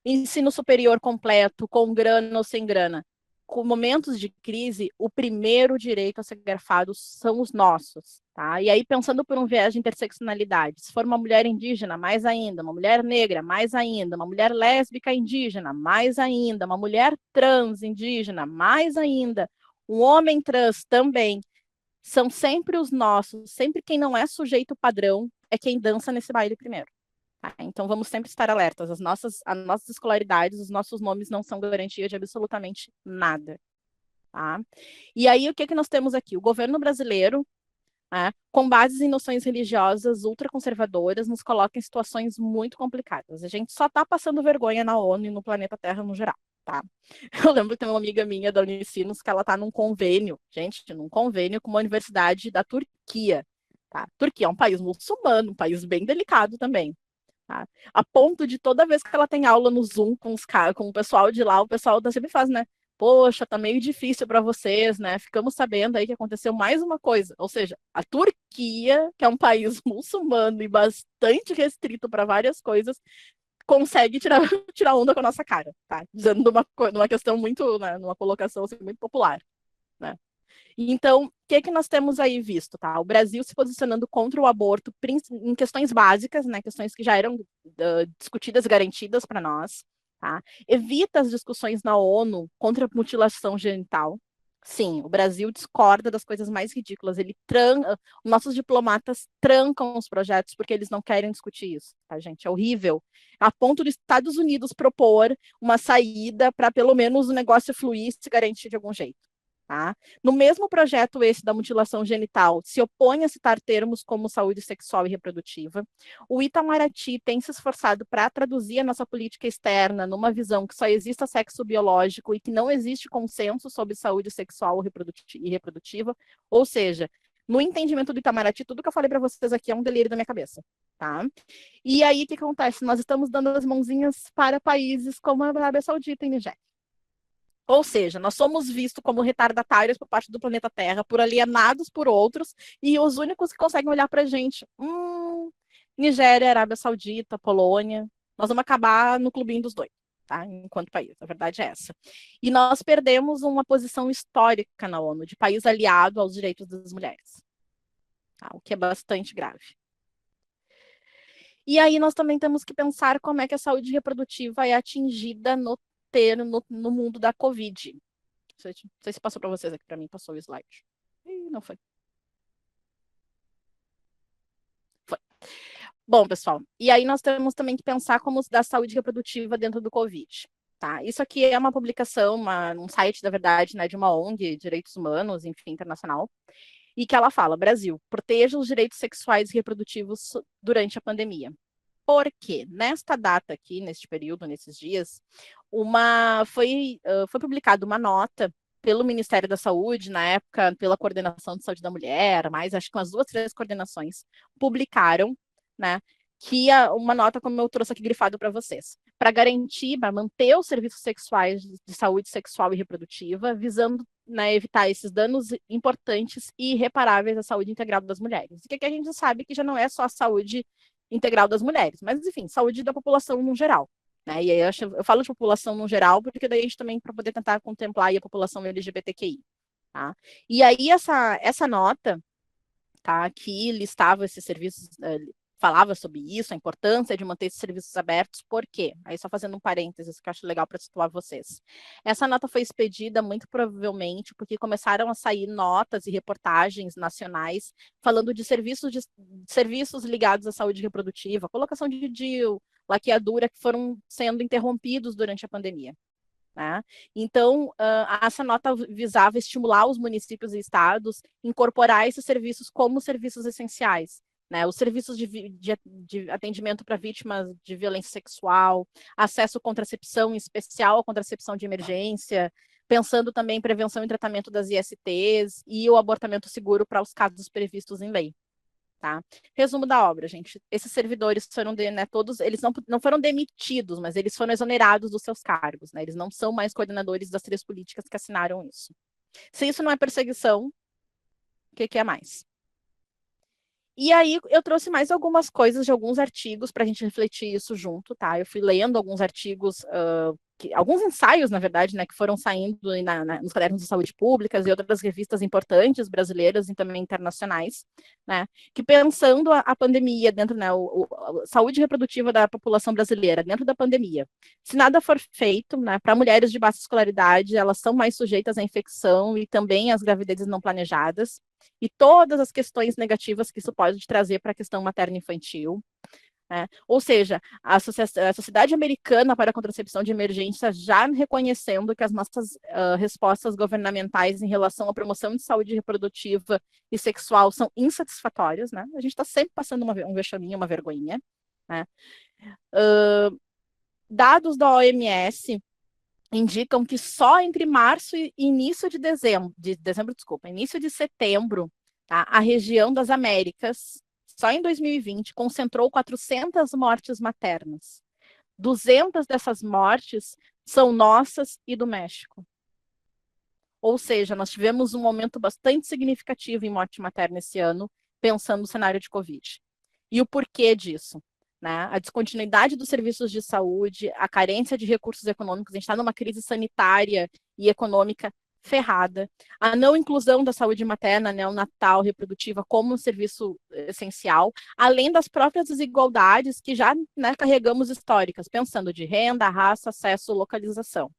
ensino superior completo, com grana ou sem grana. Com momentos de crise, o primeiro direito a ser grafado são os nossos, tá? E aí, pensando por um viés de interseccionalidade, se for uma mulher indígena, mais ainda, uma mulher negra, mais ainda, uma mulher lésbica indígena, mais ainda, uma mulher trans indígena, mais ainda, um homem trans também, são sempre os nossos, sempre quem não é sujeito padrão é quem dança nesse baile primeiro. Tá? Então vamos sempre estar alertas. As nossas escolaridades, os nossos nomes não são garantia de absolutamente nada. Tá? E aí o que nós temos aqui? O governo brasileiro, com bases em noções religiosas ultraconservadoras, nos coloca em situações muito complicadas. A gente só está passando vergonha na ONU e no planeta Terra no geral. Tá? Eu lembro que tem uma amiga minha da Unicinos que ela está num convênio, gente, num convênio com uma universidade da Turquia. Tá? Turquia é um país muçulmano, um país bem delicado também. Tá? A ponto de toda vez que ela tem aula no Zoom com o pessoal de lá, o pessoal sempre faz, né? Poxa, tá meio difícil para vocês, né? Ficamos sabendo aí que aconteceu mais uma coisa. Ou seja, a Turquia, que é um país muçulmano e bastante restrito para várias coisas, consegue tirar onda com a nossa cara, tá? Dizendo numa questão muito, né, numa colocação assim, muito popular, né? Então, o que nós temos aí visto, tá? O Brasil se posicionando contra o aborto em questões básicas, né? Questões que já eram discutidas, garantidas para nós, tá? Evita as discussões na ONU contra a mutilação genital. Sim, o Brasil discorda das coisas mais ridículas. Nossos diplomatas trancam os projetos porque eles não querem discutir isso, tá, gente? É horrível. A ponto dos Estados Unidos propor uma saída para pelo menos o negócio fluir e se garantir de algum jeito. Tá? No mesmo projeto esse da mutilação genital, se opõe a citar termos como saúde sexual e reprodutiva. O Itamaraty tem se esforçado para traduzir a nossa política externa numa visão que só exista sexo biológico e que não existe consenso sobre saúde sexual e reprodutiva. Ou seja, no entendimento do Itamaraty, tudo que eu falei para vocês aqui é um delírio da minha cabeça. Tá? E aí, o que acontece? Nós estamos dando as mãozinhas para países como a Arábia Saudita e Nigéria. Ou seja, nós somos vistos como retardatários por parte do planeta Terra, por alienados por outros, e os únicos que conseguem olhar para a gente, Nigéria, Arábia Saudita, Polônia, nós vamos acabar no clubinho dos dois, tá? Enquanto país, a verdade é essa. E nós perdemos uma posição histórica na ONU, de país aliado aos direitos das mulheres, tá? O que é bastante grave. E aí nós também temos que pensar como é que a saúde reprodutiva é atingida no mundo da Covid. Não sei se passou para vocês aqui, para mim passou o slide. Ih, não foi. Foi. Bom, pessoal, e aí nós temos também que pensar como da saúde reprodutiva dentro do Covid. Tá? Isso aqui é uma publicação, um site, da verdade, né, de uma ONG, Direitos Humanos, enfim, internacional, e que ela fala, Brasil, proteja os direitos sexuais e reprodutivos durante a pandemia. Porque nesta data aqui, neste período, nesses dias, foi publicada uma nota pelo Ministério da Saúde, na época, pela Coordenação de Saúde da Mulher, mais acho que umas 2, 3 coordenações, publicaram, né, uma nota, como eu trouxe aqui grifado para vocês, para garantir, para manter os serviços sexuais de saúde sexual e reprodutiva, visando, né, evitar esses danos importantes e irreparáveis à saúde integral das mulheres. E que a gente sabe que já não é só a saúde integral das mulheres, mas enfim, saúde da população no geral. Né? E aí eu falo de população no geral, porque daí a gente também para poder tentar contemplar a população LGBTQI. Tá? E aí essa nota, tá, que listava esses serviços, falava sobre isso, a importância de manter esses serviços abertos, por quê? Aí só fazendo um parênteses que eu acho legal para situar vocês. Essa nota foi expedida muito provavelmente porque começaram a sair notas e reportagens nacionais falando de serviços ligados à saúde reprodutiva, colocação de DIU, laqueadura que foram sendo interrompidos durante a pandemia. Né? Então, essa nota visava estimular os municípios e estados a incorporar esses serviços como serviços essenciais. Né? Os serviços de atendimento para vítimas de violência sexual, acesso à contracepção, em especial a contracepção de emergência, pensando também em prevenção e tratamento das ISTs e o abortamento seguro para os casos previstos em lei. Tá? Resumo da obra, gente. Esses servidores foram, né, todos, eles não foram demitidos, mas eles foram exonerados dos seus cargos, né? Eles não são mais coordenadores das 3 políticas que assinaram isso. Se isso não é perseguição, o que é mais? E aí eu trouxe mais algumas coisas de alguns artigos para a gente refletir isso junto, tá? Eu fui lendo alguns artigos, alguns ensaios, na verdade, né, que foram saindo nos cadernos de saúde públicas e outras revistas importantes brasileiras e também internacionais, né? Que pensando a pandemia dentro, né, a saúde reprodutiva da população brasileira dentro da pandemia, se nada for feito, né, para mulheres de baixa escolaridade, elas são mais sujeitas à infecção e também às gravidezes não planejadas e todas as questões negativas que isso pode trazer para a questão materno-infantil. Né? Ou seja, a Sociedade Americana para a Contracepção de Emergência já reconhecendo que as nossas respostas governamentais em relação à promoção de saúde reprodutiva e sexual são insatisfatórias. Né? A gente está sempre passando um vexaminho, uma vergonhinha. Né? Dados da OMS indicam que só entre março e início de início de setembro, tá, a região das Américas, só em 2020, concentrou 400 mortes maternas. 200 dessas mortes são nossas e do México. Ou seja, nós tivemos um aumento bastante significativo em morte materna esse ano, pensando no cenário de Covid. E o porquê disso? Né? A descontinuidade dos serviços de saúde, a carência de recursos econômicos, a gente está numa crise sanitária e econômica ferrada, a não inclusão da saúde materna, neonatal, reprodutiva como um serviço essencial, além das próprias desigualdades que já, né, carregamos históricas, pensando de renda, raça, acesso, localização.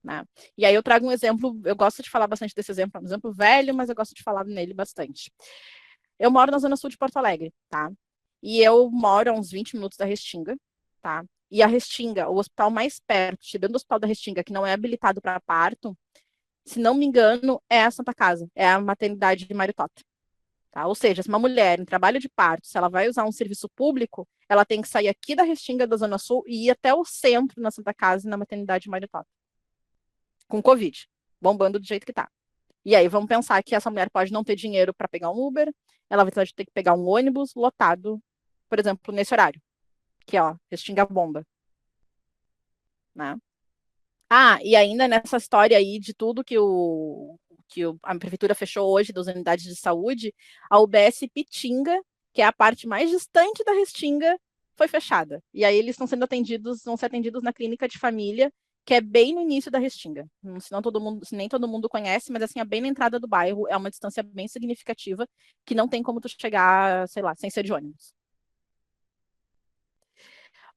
Né? E aí eu trago um exemplo, eu gosto de falar bastante desse exemplo, é um exemplo velho, mas eu gosto de falar nele bastante. Eu moro na zona sul de Porto Alegre, tá? E eu moro a uns 20 minutos da Restinga, tá? E a Restinga, o hospital mais perto, tirando o hospital da Restinga, que não é habilitado para parto, se não me engano, é a Santa Casa, é a maternidade de Maritota. Tá? Ou seja, se uma mulher em trabalho de parto, se ela vai usar um serviço público, ela tem que sair aqui da Restinga da Zona Sul e ir até o centro, na Santa Casa e na maternidade de Maritota. Com Covid, bombando do jeito que tá. E aí vamos pensar que essa mulher pode não ter dinheiro para pegar um Uber, ela vai ter que pegar um ônibus lotado, por exemplo, nesse horário, que ó, Restinga bomba. Né? Ah, e ainda nessa história aí de tudo a prefeitura fechou hoje das unidades de saúde, a UBS Pitinga, que é a parte mais distante da Restinga, foi fechada. E aí eles estão sendo atendidos, vão ser atendidos na clínica de família, que é bem no início da Restinga. Se nem todo mundo conhece, mas assim, é bem na entrada do bairro, é uma distância bem significativa, que não tem como tu chegar, sei lá, sem ser de ônibus.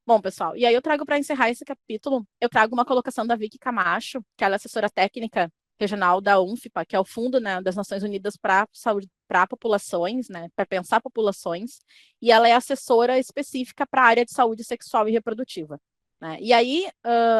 Bom, pessoal, e aí eu trago para encerrar esse capítulo, eu trago uma colocação da Vicky Camacho, que ela é assessora técnica regional da UNFPA, que é o Fundo, né, das Nações Unidas para saúde para populações, né, para pensar populações, e ela é assessora específica para a área de saúde sexual e reprodutiva. Né? E aí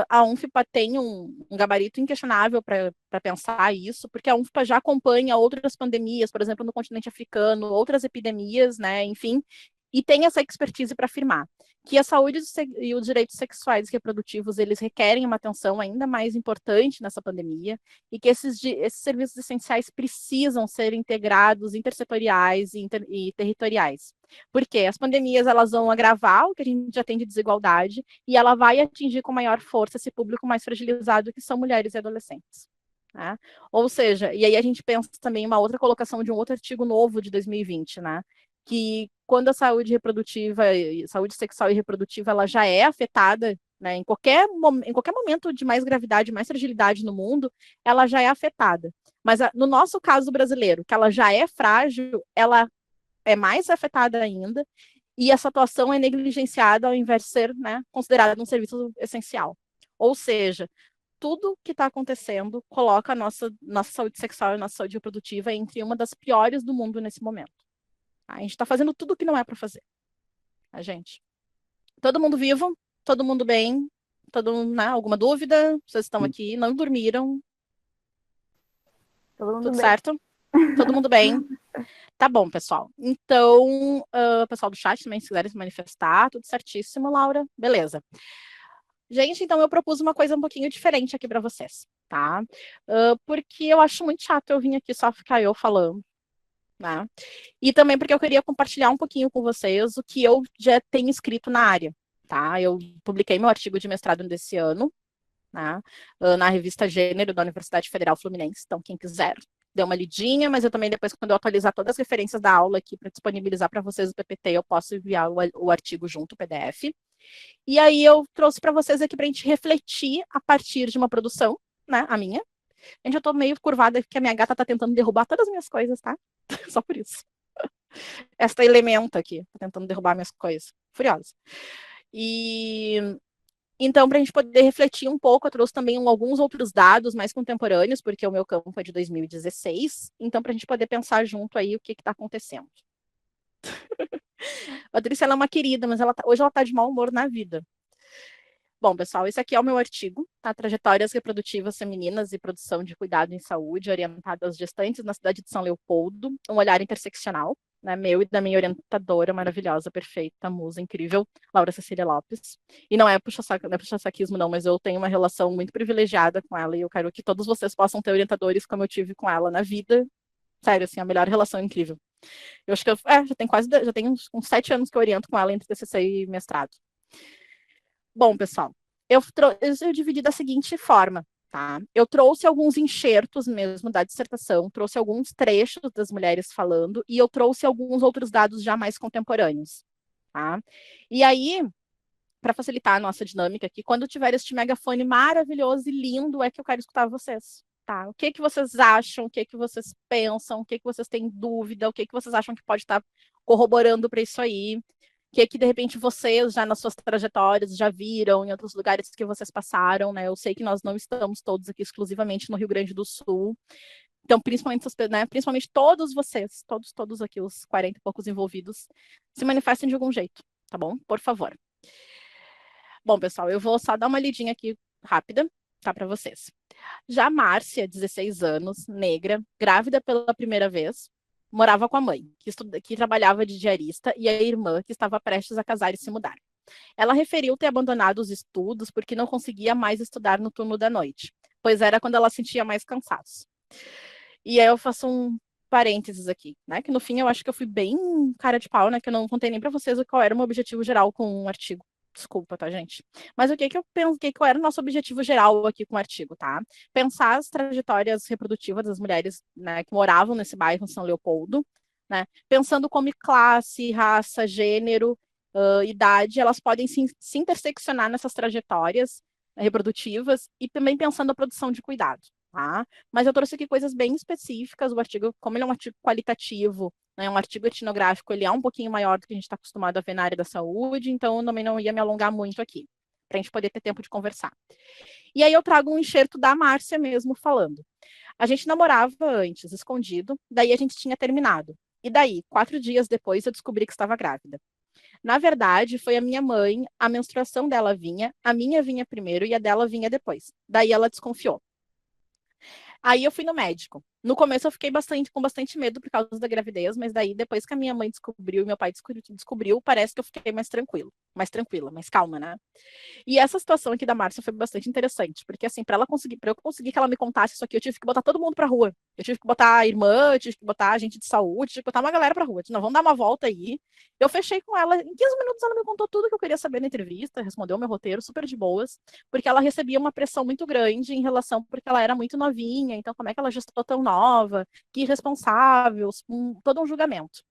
a UNFPA tem um gabarito inquestionável para pensar isso, porque a UNFPA já acompanha outras pandemias, por exemplo, no continente africano, outras epidemias, né, enfim, e tem essa expertise para afirmar que a saúde e os direitos sexuais e reprodutivos, eles requerem uma atenção ainda mais importante nessa pandemia, e que esses serviços essenciais precisam ser integrados, intersetoriais e territoriais. Porque as pandemias, elas vão agravar o que a gente já tem de desigualdade, e ela vai atingir com maior força esse público mais fragilizado, que são mulheres e adolescentes. Né? Ou seja, e aí a gente pensa também em uma outra colocação de um outro artigo novo de 2020, né? Que quando a saúde reprodutiva, saúde sexual e reprodutiva, ela já é afetada, né, em qualquer momento de mais gravidade, mais fragilidade no mundo, ela já é afetada. Mas no nosso caso brasileiro, que ela já é frágil, ela é mais afetada ainda, e essa atuação é negligenciada ao invés de ser, né, considerada um serviço essencial. Ou seja, tudo que está acontecendo coloca a nossa saúde sexual e a nossa saúde reprodutiva entre uma das piores do mundo nesse momento. A gente está fazendo tudo o que não é para fazer. A gente. Todo mundo vivo? Todo mundo bem? Todo, né? Alguma dúvida? Vocês estão aqui, não dormiram? Todo mundo Tudo bem. certo? Todo mundo bem? Tá bom, pessoal. Então, pessoal do chat também, se quiserem se manifestar, tudo certíssimo, Laura. Beleza. Gente, então eu propus uma coisa um pouquinho diferente aqui para vocês, tá? Porque eu acho muito chato eu vir aqui só ficar eu falando, né? E também porque eu queria compartilhar um pouquinho com vocês o que eu já tenho escrito na área, tá? Eu publiquei meu artigo de mestrado desse ano, né? Na revista Gênero da Universidade Federal Fluminense. Então, quem quiser, dê uma lidinha, mas eu também depois, quando eu atualizar todas as referências da aula aqui para disponibilizar para vocês o PPT, eu posso enviar o artigo junto, o PDF. E aí eu trouxe para vocês aqui para a gente refletir a partir de uma produção, né? A minha. Gente, eu tô meio curvada porque a minha gata tá tentando derrubar todas as minhas coisas, tá? Só por isso. Esta elementa aqui, tá tentando derrubar minhas coisas. Furiosa. E então, para a gente poder refletir um pouco, eu trouxe também alguns outros dados mais contemporâneos, porque o meu campo é de 2016. Então, para a gente poder pensar junto aí o que está acontecendo. A Patrícia, ela é uma querida, mas hoje ela está de mau humor na vida. Bom, pessoal, esse aqui é o meu artigo, tá? Trajetórias reprodutivas femininas e produção de cuidado em saúde orientada às gestantes na cidade de São Leopoldo, um olhar interseccional, né? Meu e da minha orientadora maravilhosa, perfeita, musa, incrível, Laura Cecília Lopes. E não é puxa-saquismo, não, mas eu tenho uma relação muito privilegiada com ela e eu quero que todos vocês possam ter orientadores como eu tive com ela na vida. Sério, assim, a melhor relação incrível. Eu acho que já tem uns 7 anos que eu oriento com ela entre TCC e mestrado. Bom, pessoal, eu dividi da seguinte forma, tá? Eu trouxe alguns enxertos mesmo da dissertação, trouxe alguns trechos das mulheres falando e eu trouxe alguns outros dados já mais contemporâneos, tá? E aí, para facilitar a nossa dinâmica aqui, quando tiver este megafone maravilhoso e lindo, é que eu quero escutar vocês, tá? O que que vocês acham? O que que vocês pensam? O que que vocês têm dúvida? O que que vocês acham que pode estar corroborando para isso aí? Que de repente vocês já nas suas trajetórias já viram em outros lugares que vocês passaram, né? Eu sei que nós não estamos todos aqui exclusivamente no Rio Grande do Sul. Então, principalmente, né, principalmente todos vocês, todos aqui, os 40 e poucos envolvidos, se manifestem de algum jeito, tá bom? Por favor. Bom, pessoal, eu vou só dar uma lidinha aqui rápida, tá, para vocês. Já a Márcia, 16 anos, negra, grávida pela primeira vez, morava com a mãe, que trabalhava de diarista, e a irmã, que estava prestes a casar e se mudar. Ela referiu ter abandonado os estudos porque não conseguia mais estudar no turno da noite, pois era quando ela sentia mais cansaço. E aí eu faço um parênteses aqui, né? Que no fim eu acho que eu fui bem cara de pau, né? Que eu não contei nem para vocês qual era o meu objetivo geral com o artigo. Desculpa, tá, gente? Mas o que que eu pensei, qual era o nosso objetivo geral aqui com o artigo, tá? Pensar as trajetórias reprodutivas das mulheres, né, que moravam nesse bairro em São Leopoldo, né? Pensando como classe, raça, gênero, idade, elas podem se interseccionar nessas trajetórias reprodutivas e também pensando a produção de cuidado, tá? Mas eu trouxe aqui coisas bem específicas. O artigo, como ele é um artigo qualitativo, né, um artigo etnográfico, ele é um pouquinho maior do que a gente está acostumado a ver na área da saúde, então eu também não ia me alongar muito aqui, para a gente poder ter tempo de conversar. E aí eu trago um enxerto da Márcia mesmo falando. A gente namorava antes, escondido, daí a gente tinha terminado. E daí, 4 dias depois, eu descobri que estava grávida. Na verdade, foi a minha mãe, a menstruação dela vinha, a minha vinha primeiro e a dela vinha depois. Daí ela desconfiou. Aí eu fui no médico. No começo eu fiquei com bastante medo por causa da gravidez, mas daí depois que a minha mãe descobriu e meu pai descobriu, parece que eu fiquei mais tranquila, mais calma, né? E essa situação aqui da Márcia foi bastante interessante, porque assim, para eu conseguir que ela me contasse isso aqui, eu tive que botar todo mundo pra rua. Eu tive que botar a irmã, eu tive que botar a gente de saúde, tive que botar uma galera pra rua. Eu disse, não, vamos dar uma volta aí. Eu fechei com ela, em 15 minutos ela me contou tudo que eu queria saber na entrevista, respondeu meu roteiro super de boas, porque ela recebia uma pressão muito grande em relação, porque ela era muito novinha, então como é que ela gestou tão nova, que irresponsável, todo um julgamento.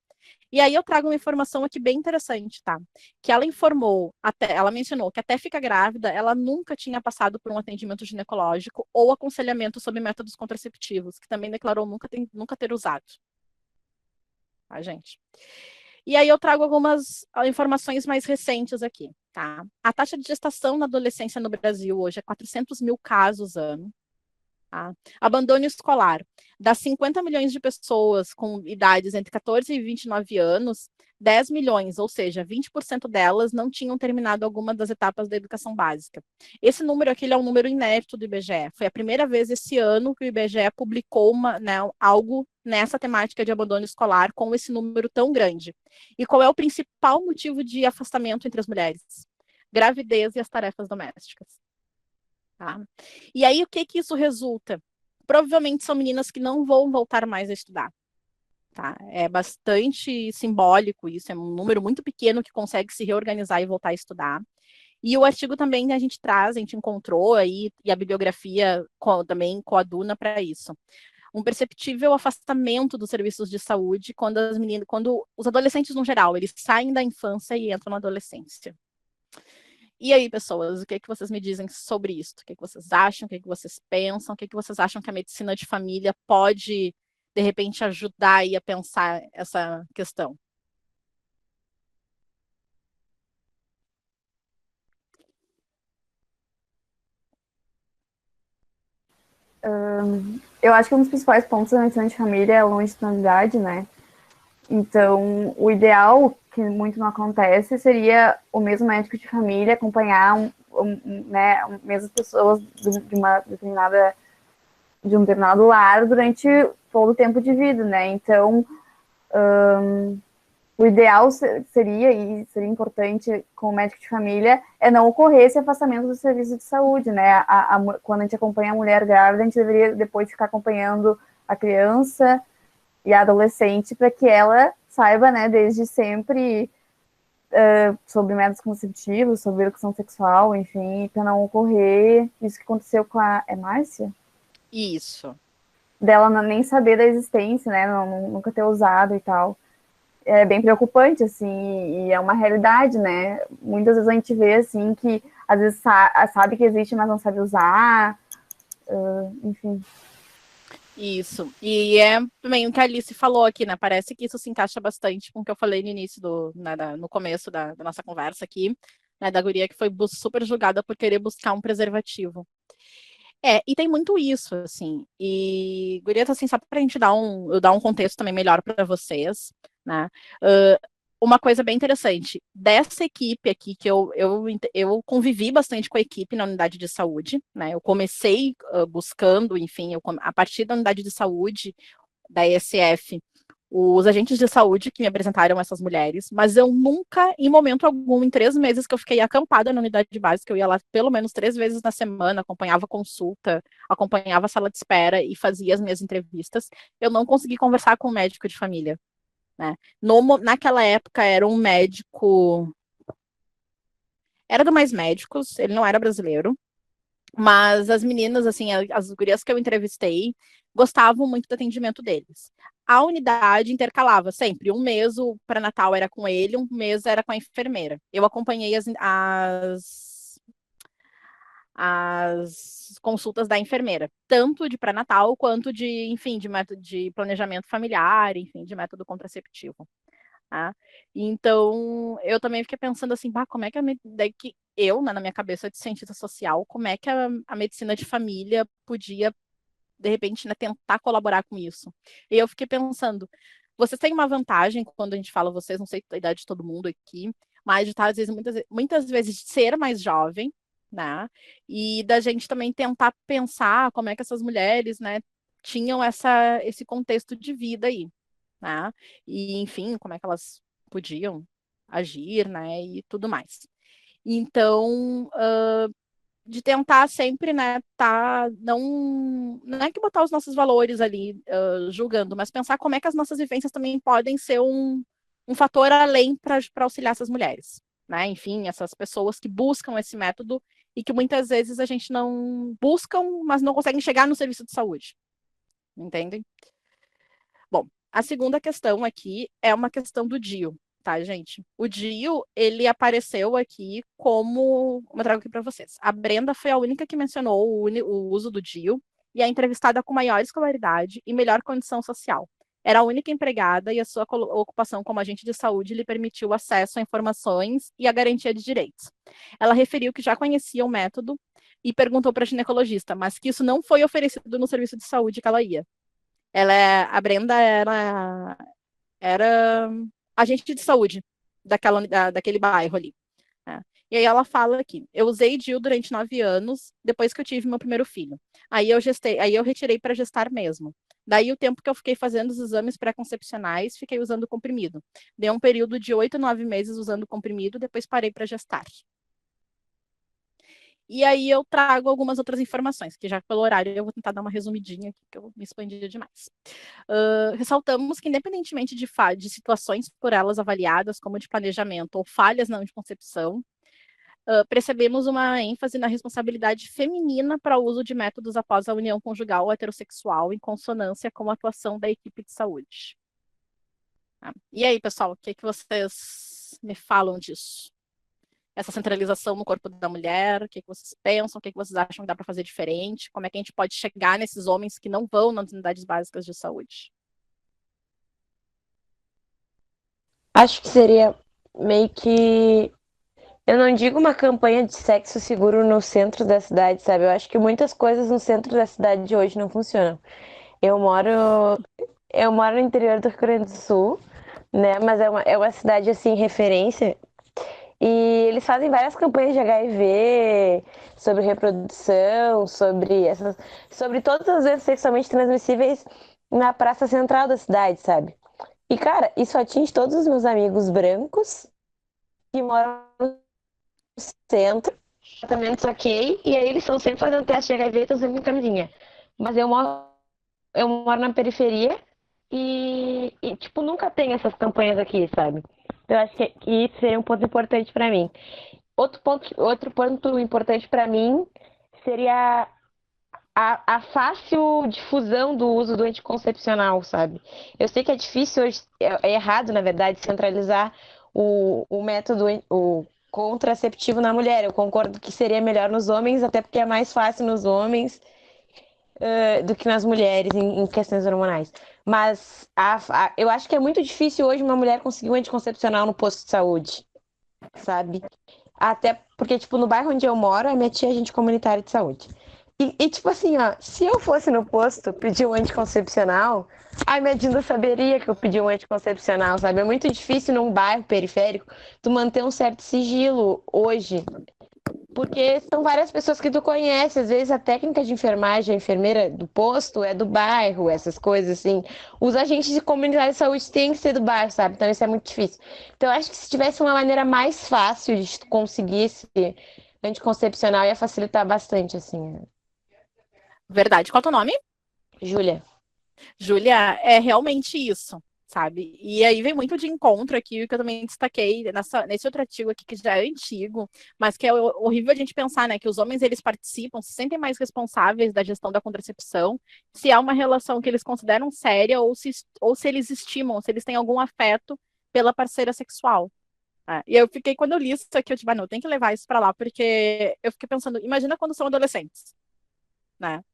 E aí eu trago uma informação aqui bem interessante, tá? Que ela informou, ela mencionou que até ficar grávida, ela nunca tinha passado por um atendimento ginecológico ou aconselhamento sobre métodos contraceptivos, que também declarou nunca ter usado. Tá, gente? E aí eu trago algumas informações mais recentes aqui, tá? A taxa de gestação na adolescência no Brasil hoje é 400 mil casos ano. Tá? Abandono escolar. Das 50 milhões de pessoas com idades entre 14 e 29 anos, 10 milhões, ou seja, 20% delas não tinham terminado alguma das etapas da educação básica. Esse número aqui é um número inédito do IBGE. Foi a primeira vez esse ano que o IBGE publicou algo nessa temática de abandono escolar com esse número tão grande. E qual é o principal motivo de afastamento entre as mulheres? Gravidez e as tarefas domésticas. Tá? E aí, o que isso resulta? Provavelmente são meninas que não vão voltar mais a estudar. Tá? É bastante simbólico isso, é um número muito pequeno que consegue se reorganizar e voltar a estudar. E o artigo também a gente encontrou aí, e a bibliografia também coaduna para isso. Um perceptível afastamento dos serviços de saúde quando os adolescentes no geral, eles saem da infância e entram na adolescência. E aí, pessoas, o que vocês me dizem sobre isso? O que vocês acham? O que vocês pensam? O que vocês acham que a medicina de família pode, de repente, ajudar aí a pensar essa questão? Eu acho que um dos principais pontos da medicina de família é a longitudinalidade, né? Então, o ideal, que muito não acontece, seria o mesmo médico de família acompanhar né, mesmas pessoas de um determinado lar durante todo o tempo de vida, né? Então, o ideal seria, e seria importante com o médico de família, é não ocorrer esse afastamento do serviço de saúde, né? Quando a gente acompanha a mulher grávida, a gente deveria depois ficar acompanhando a criança e a adolescente para que ela saiba, né, desde sempre sobre métodos contraceptivos, sobre educação sexual, enfim, para não ocorrer isso que aconteceu com a Márcia? Isso. Dela nem saber da existência, né, nunca ter usado e tal. É bem preocupante, assim, e é uma realidade, né? Muitas vezes a gente vê, assim, que às vezes sabe que existe, mas não sabe usar, enfim. Isso. E é também o que a Alice falou aqui, né? Parece que isso se encaixa bastante com o que eu falei no início, no começo da nossa conversa aqui, né? Da guria que foi super julgada por querer buscar um preservativo. E tem muito isso, assim. E, gurias, assim, só pra gente eu dar um contexto também melhor para vocês, né? Uma coisa bem interessante, dessa equipe aqui, que eu convivi bastante com a equipe na unidade de saúde, né? Eu comecei buscando, enfim, a partir da unidade de saúde da ESF, os agentes de saúde que me apresentaram essas mulheres, mas eu nunca, em momento algum, em 3 meses que eu fiquei acampada na unidade básica, eu ia lá pelo menos 3 vezes na semana, acompanhava consulta, acompanhava a sala de espera e fazia as minhas entrevistas, eu não consegui conversar com o médico de família, né? Naquela época era um médico, era do Mais Médicos, ele não era brasileiro, mas as meninas, assim, as gurias que eu entrevistei, gostavam muito do atendimento deles. A unidade intercalava sempre. Um mês o pré-natal era com ele, um mês era com a enfermeira. Eu acompanhei as consultas da enfermeira, tanto de pré-natal quanto de, enfim, de método de planejamento familiar, enfim, de método contraceptivo. Tá? Então, eu também fiquei pensando assim, bah, como é que daí que eu, né, na minha cabeça de cientista social, como é que a medicina de família podia, de repente, né, tentar colaborar com isso? E eu fiquei pensando, vocês têm uma vantagem quando a gente fala vocês, não sei a idade de todo mundo aqui, mas de estar, às vezes, muitas vezes, ser mais jovem, né? E da gente também tentar pensar como é que essas mulheres, né, tinham esse contexto de vida aí, né? E, enfim, como é que elas podiam agir, né? E tudo mais. Então, de tentar sempre, né, não é que botar os nossos valores ali julgando, mas pensar como é que as nossas vivências também podem ser um fator além para auxiliar essas mulheres, né? Enfim, essas pessoas que buscam esse método e que muitas vezes a gente não buscam, mas não conseguem chegar no serviço de saúde, entendem? Bom, a segunda questão aqui é uma questão do DIU, tá, gente? O DIU, ele apareceu aqui como... Vou trago aqui para vocês. A Brenda foi a única que mencionou o uso do DIU e a entrevistada com maior escolaridade e melhor condição social. Era a única empregada e a sua ocupação como agente de saúde lhe permitiu acesso a informações e a garantia de direitos. Ela referiu que já conhecia o método, e perguntou para a ginecologista, mas que isso não foi oferecido no serviço de saúde que ela ia. A Brenda era agente de saúde daquele bairro ali. Né? E aí ela fala aqui, eu usei DIU durante 9 anos, depois que eu tive meu primeiro filho. Aí eu retirei para gestar mesmo. Daí o tempo que eu fiquei fazendo os exames pré-concepcionais, fiquei usando comprimido. Dei um período de 8 a 9 meses usando comprimido, depois parei para gestar. E aí eu trago algumas outras informações, que já pelo horário eu vou tentar dar uma resumidinha aqui, que eu me expandi demais. Ressaltamos que, independentemente de situações por elas avaliadas, como de planejamento ou falhas na anticoncepção, percebemos uma ênfase na responsabilidade feminina para o uso de métodos após a união conjugal heterossexual, em consonância com a atuação da equipe de saúde. E aí, pessoal, o que vocês me falam disso? Essa centralização no corpo da mulher, o que vocês pensam, o que vocês acham que dá para fazer diferente, como é que a gente pode chegar nesses homens que não vão nas unidades básicas de saúde? Acho que seria meio que, eu não digo uma campanha de sexo seguro no centro da cidade, sabe? Eu acho que muitas coisas no centro da cidade de hoje não funcionam. Eu moro, eu moro no interior do Rio Grande do Sul, né? Mas é uma cidade assim, referência. E eles fazem várias campanhas de HIV, sobre reprodução, sobre todas as doenças sexualmente transmissíveis na praça central da cidade, sabe? E, cara, isso atinge todos os meus amigos brancos que moram no centro, tratamentos ok, e aí eles estão sempre fazendo teste de HIV e estão sempre em camisinha. Mas eu moro na periferia tipo, nunca tem essas campanhas aqui, sabe? Eu acho que isso seria um ponto importante pra mim. Outro ponto importante pra mim seria a fácil difusão do uso do anticoncepcional, sabe? Eu sei que é difícil hoje, é errado, na verdade, centralizar o método, o contraceptivo na mulher. Eu concordo que seria melhor nos homens, até porque é mais fácil nos homens, do que nas mulheres em questões hormonais. Mas eu acho que é muito difícil hoje uma mulher conseguir um anticoncepcional no posto de saúde, sabe? Até porque, tipo, no bairro onde eu moro, a minha tia é agente comunitária de saúde. Tipo assim, ó, se eu fosse no posto pedir um anticoncepcional, a minha Dinda saberia que eu pedi um anticoncepcional, sabe? É muito difícil num bairro periférico tu manter um certo sigilo hoje. Porque são várias pessoas que tu conhece, às vezes a técnica de enfermagem, a enfermeira do posto é do bairro, essas coisas assim. Os agentes de comunidade de saúde têm que ser do bairro, sabe? Então isso é muito difícil. Então eu acho que se tivesse uma maneira mais fácil de tu conseguir esse anticoncepcional ia facilitar bastante, assim. Verdade. Qual é o teu nome? Júlia. Júlia, é realmente isso, sabe? E aí vem muito de encontro aqui, o que eu também destaquei nesse outro artigo aqui, que já é antigo, mas que é horrível a gente pensar, né? Que os homens, eles participam, se sentem mais responsáveis da gestão da contracepção, se há uma relação que eles consideram séria ou se eles estimam, se eles têm algum afeto pela parceira sexual. E eu fiquei, quando eu li isso aqui, eu tipo, não, tem que levar isso pra lá, porque eu fiquei pensando, imagina quando são adolescentes, né?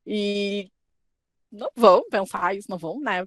E não vão pensar isso, não vão, né,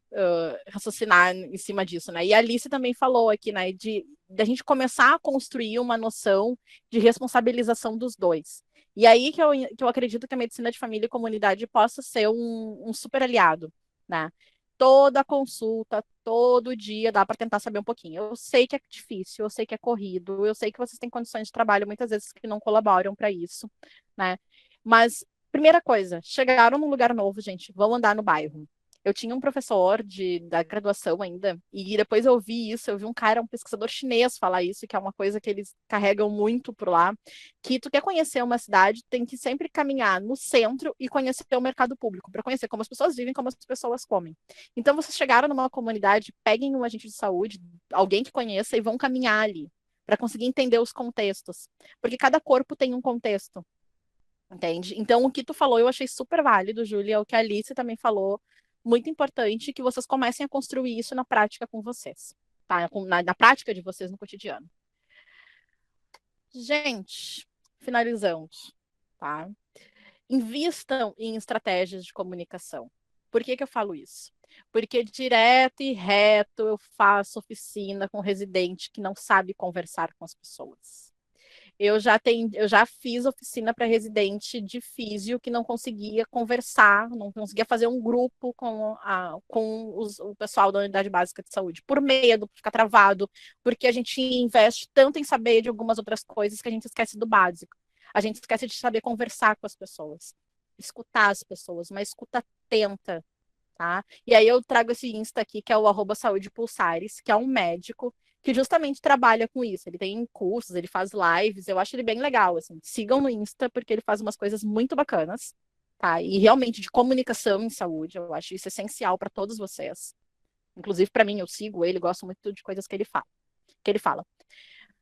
raciocinar em cima disso, né? E a Alice também falou aqui, né, de a gente começar a construir uma noção de responsabilização dos dois. E aí que eu acredito que a medicina de família e comunidade possa ser um super aliado, né? Toda consulta, todo dia dá para tentar saber um pouquinho. Eu sei que é difícil, eu sei que é corrido, eu sei que vocês têm condições de trabalho muitas vezes que não colaboram para isso, né? Mas primeira coisa, chegaram num lugar novo, gente, vão andar no bairro. Eu tinha um professor da graduação ainda, e depois eu vi isso, eu vi um cara, um pesquisador chinês falar isso, que é uma coisa que eles carregam muito por lá, que tu quer conhecer uma cidade, tem que sempre caminhar no centro e conhecer o mercado público, para conhecer como as pessoas vivem, como as pessoas comem. Então, vocês chegaram numa comunidade, peguem um agente de saúde, alguém que conheça, e vão caminhar ali, para conseguir entender os contextos. Porque cada corpo tem um contexto. Entende? Então, o que tu falou eu achei super válido, Júlia, o que a Alice também falou, muito importante que vocês comecem a construir isso na prática com vocês, tá? Na prática de vocês no cotidiano. Gente, finalizando, tá? Invistam em estratégias de comunicação. Por que eu falo isso? Porque direto e reto eu faço oficina com residente que não sabe conversar com as pessoas. Eu já fiz oficina para residente de físio que não conseguia conversar, não conseguia fazer um grupo com o pessoal da unidade básica de saúde, por medo, por ficar travado, porque a gente investe tanto em saber de algumas outras coisas que a gente esquece do básico. A gente esquece de saber conversar com as pessoas, escutar as pessoas, uma escuta atenta, tá? E aí eu trago esse Insta aqui, que é o @saudepulsares, que é um médico que justamente trabalha com isso. Ele tem cursos, ele faz lives, eu acho ele bem legal, assim. Sigam no Insta, porque ele faz umas coisas muito bacanas, tá? E realmente de comunicação em saúde, eu acho isso essencial para todos vocês. Inclusive para mim, eu sigo ele, gosto muito de coisas que ele fala.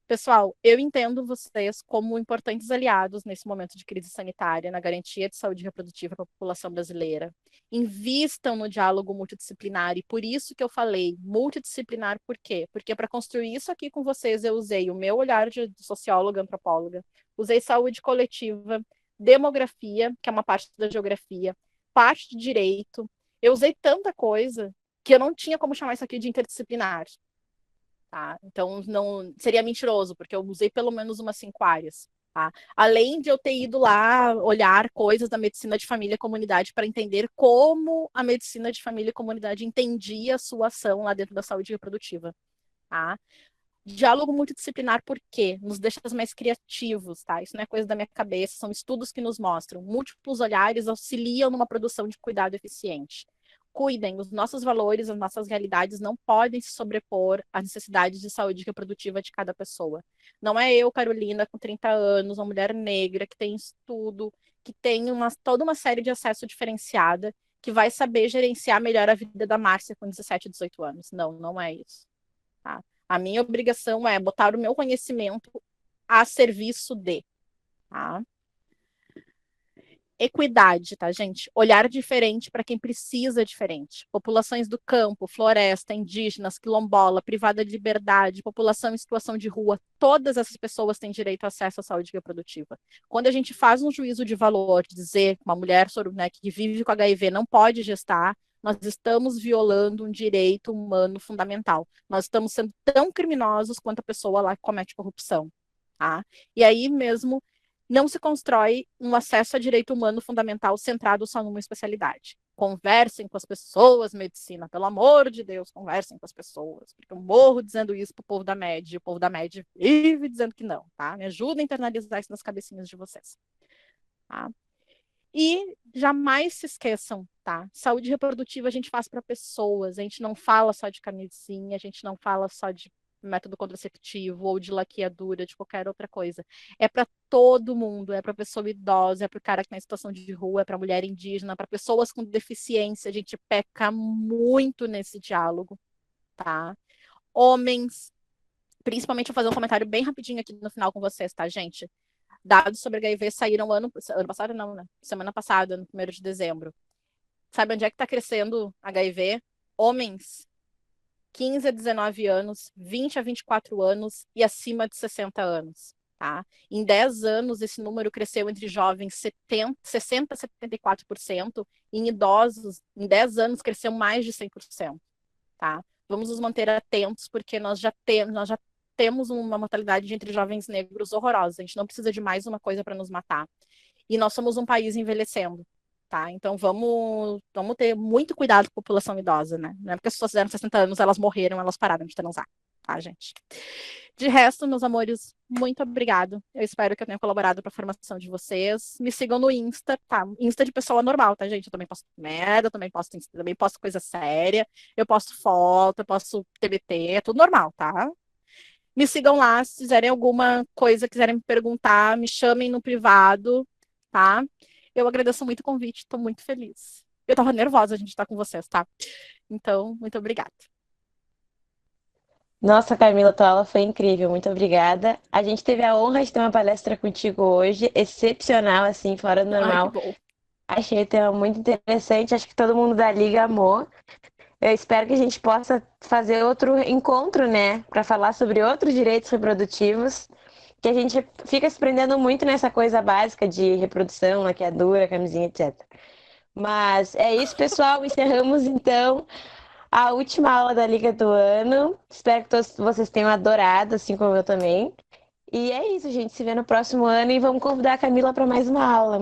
Pessoal, eu entendo vocês como importantes aliados nesse momento de crise sanitária, na garantia de saúde reprodutiva para a população brasileira. Invistam no diálogo multidisciplinar, e por isso que eu falei multidisciplinar, por quê? Porque para construir isso aqui com vocês, eu usei o meu olhar de socióloga, antropóloga, usei saúde coletiva, demografia, que é uma parte da geografia, parte de direito. Eu usei tanta coisa que eu não tinha como chamar isso aqui de interdisciplinar. Tá? Então, não seria mentiroso, porque eu usei pelo menos umas 5 áreas. Tá? Além de eu ter ido lá olhar coisas da medicina de família e comunidade para entender como a medicina de família e comunidade entendia a sua ação lá dentro da saúde reprodutiva. Tá? Diálogo multidisciplinar, por quê? Nos deixa mais criativos, tá? Isso não é coisa da minha cabeça, são estudos que nos mostram. Múltiplos olhares auxiliam numa produção de cuidado eficiente. Cuidem, os nossos valores, as nossas realidades não podem se sobrepor às necessidades de saúde reprodutiva de cada pessoa. Não é eu, Carolina, com 30 anos, uma mulher negra, que tem estudo, que tem toda uma série de acesso diferenciada, que vai saber gerenciar melhor a vida da Márcia com 17, 18 anos. Não, não é isso. Tá? A minha obrigação é botar o meu conhecimento a serviço de. Tá? Equidade, tá, gente? Olhar diferente para quem precisa diferente. Populações do campo, floresta, indígenas, quilombola, privada de liberdade, população em situação de rua, todas essas pessoas têm direito a acesso à saúde reprodutiva. Quando a gente faz um juízo de valor, de dizer que uma mulher, né, que vive com HIV não pode gestar, nós estamos violando um direito humano fundamental. Nós estamos sendo tão criminosos quanto a pessoa lá que comete corrupção. Tá? E aí mesmo não se constrói um acesso a direito humano fundamental centrado só numa especialidade. Conversem com as pessoas, medicina, pelo amor de Deus, conversem com as pessoas, porque eu morro dizendo isso pro povo da média, e o povo da média vive dizendo que não, tá? Me ajuda a internalizar isso nas cabecinhas de vocês. Tá? E jamais se esqueçam, tá? Saúde reprodutiva a gente faz para pessoas, a gente não fala só de camisinha, a gente não fala só de método contraceptivo ou de laqueadura, de qualquer outra coisa. É para todo mundo, é para pessoa idosa, é para o cara que está em situação de rua, é para mulher indígena, para pessoas com deficiência. A gente peca muito nesse diálogo, tá? Homens, principalmente, vou fazer um comentário bem rapidinho aqui no final com vocês, tá, gente? Dados sobre HIV saíram ano passado, não, né? Semana passada, no 1º de dezembro. Sabe onde é que está crescendo HIV? Homens 15 a 19 anos, 20 a 24 anos e acima de 60 anos. Tá? Em 10 anos, esse número cresceu entre jovens 60% a 74%, e em idosos, em 10 anos, cresceu mais de 100%. Tá? Vamos nos manter atentos, porque nós já temos uma mortalidade entre jovens negros horrorosa. A gente não precisa de mais uma coisa para nos matar. E nós somos um país envelhecendo. Tá? Então vamos ter muito cuidado com a população idosa, né? Não é porque as pessoas fizeram 60 anos, elas morreram, elas pararam de transar, tá, gente? De resto, meus amores, muito obrigado. Eu espero que eu tenha colaborado para a formação de vocês. Me sigam no Insta, tá? Insta de pessoa normal, tá, gente? Eu também posto merda, também posto coisa séria, eu posto foto, eu posto TBT, é tudo normal, tá? Me sigam lá, se fizerem alguma coisa, quiserem me perguntar, me chamem no privado, tá? Eu agradeço muito o convite, estou muito feliz. Eu tava nervosa, a gente estar com vocês, tá? Então, muito obrigada. Nossa, Camila, tua aula foi incrível, muito obrigada. A gente teve a honra de ter uma palestra contigo hoje, excepcional, assim, fora do Ai, que normal. bom. Achei o tema muito interessante, acho que todo mundo da Liga amou. Eu espero que a gente possa fazer outro encontro, né, para falar sobre outros direitos reprodutivos, que a gente fica se prendendo muito nessa coisa básica de reprodução, laqueadura, camisinha, etc. Mas é isso, pessoal. Encerramos então a última aula da Liga do ano. Espero que todos vocês tenham adorado, assim como eu também. E é isso, a gente se vê no próximo ano e vamos convidar a Camila para mais uma aula.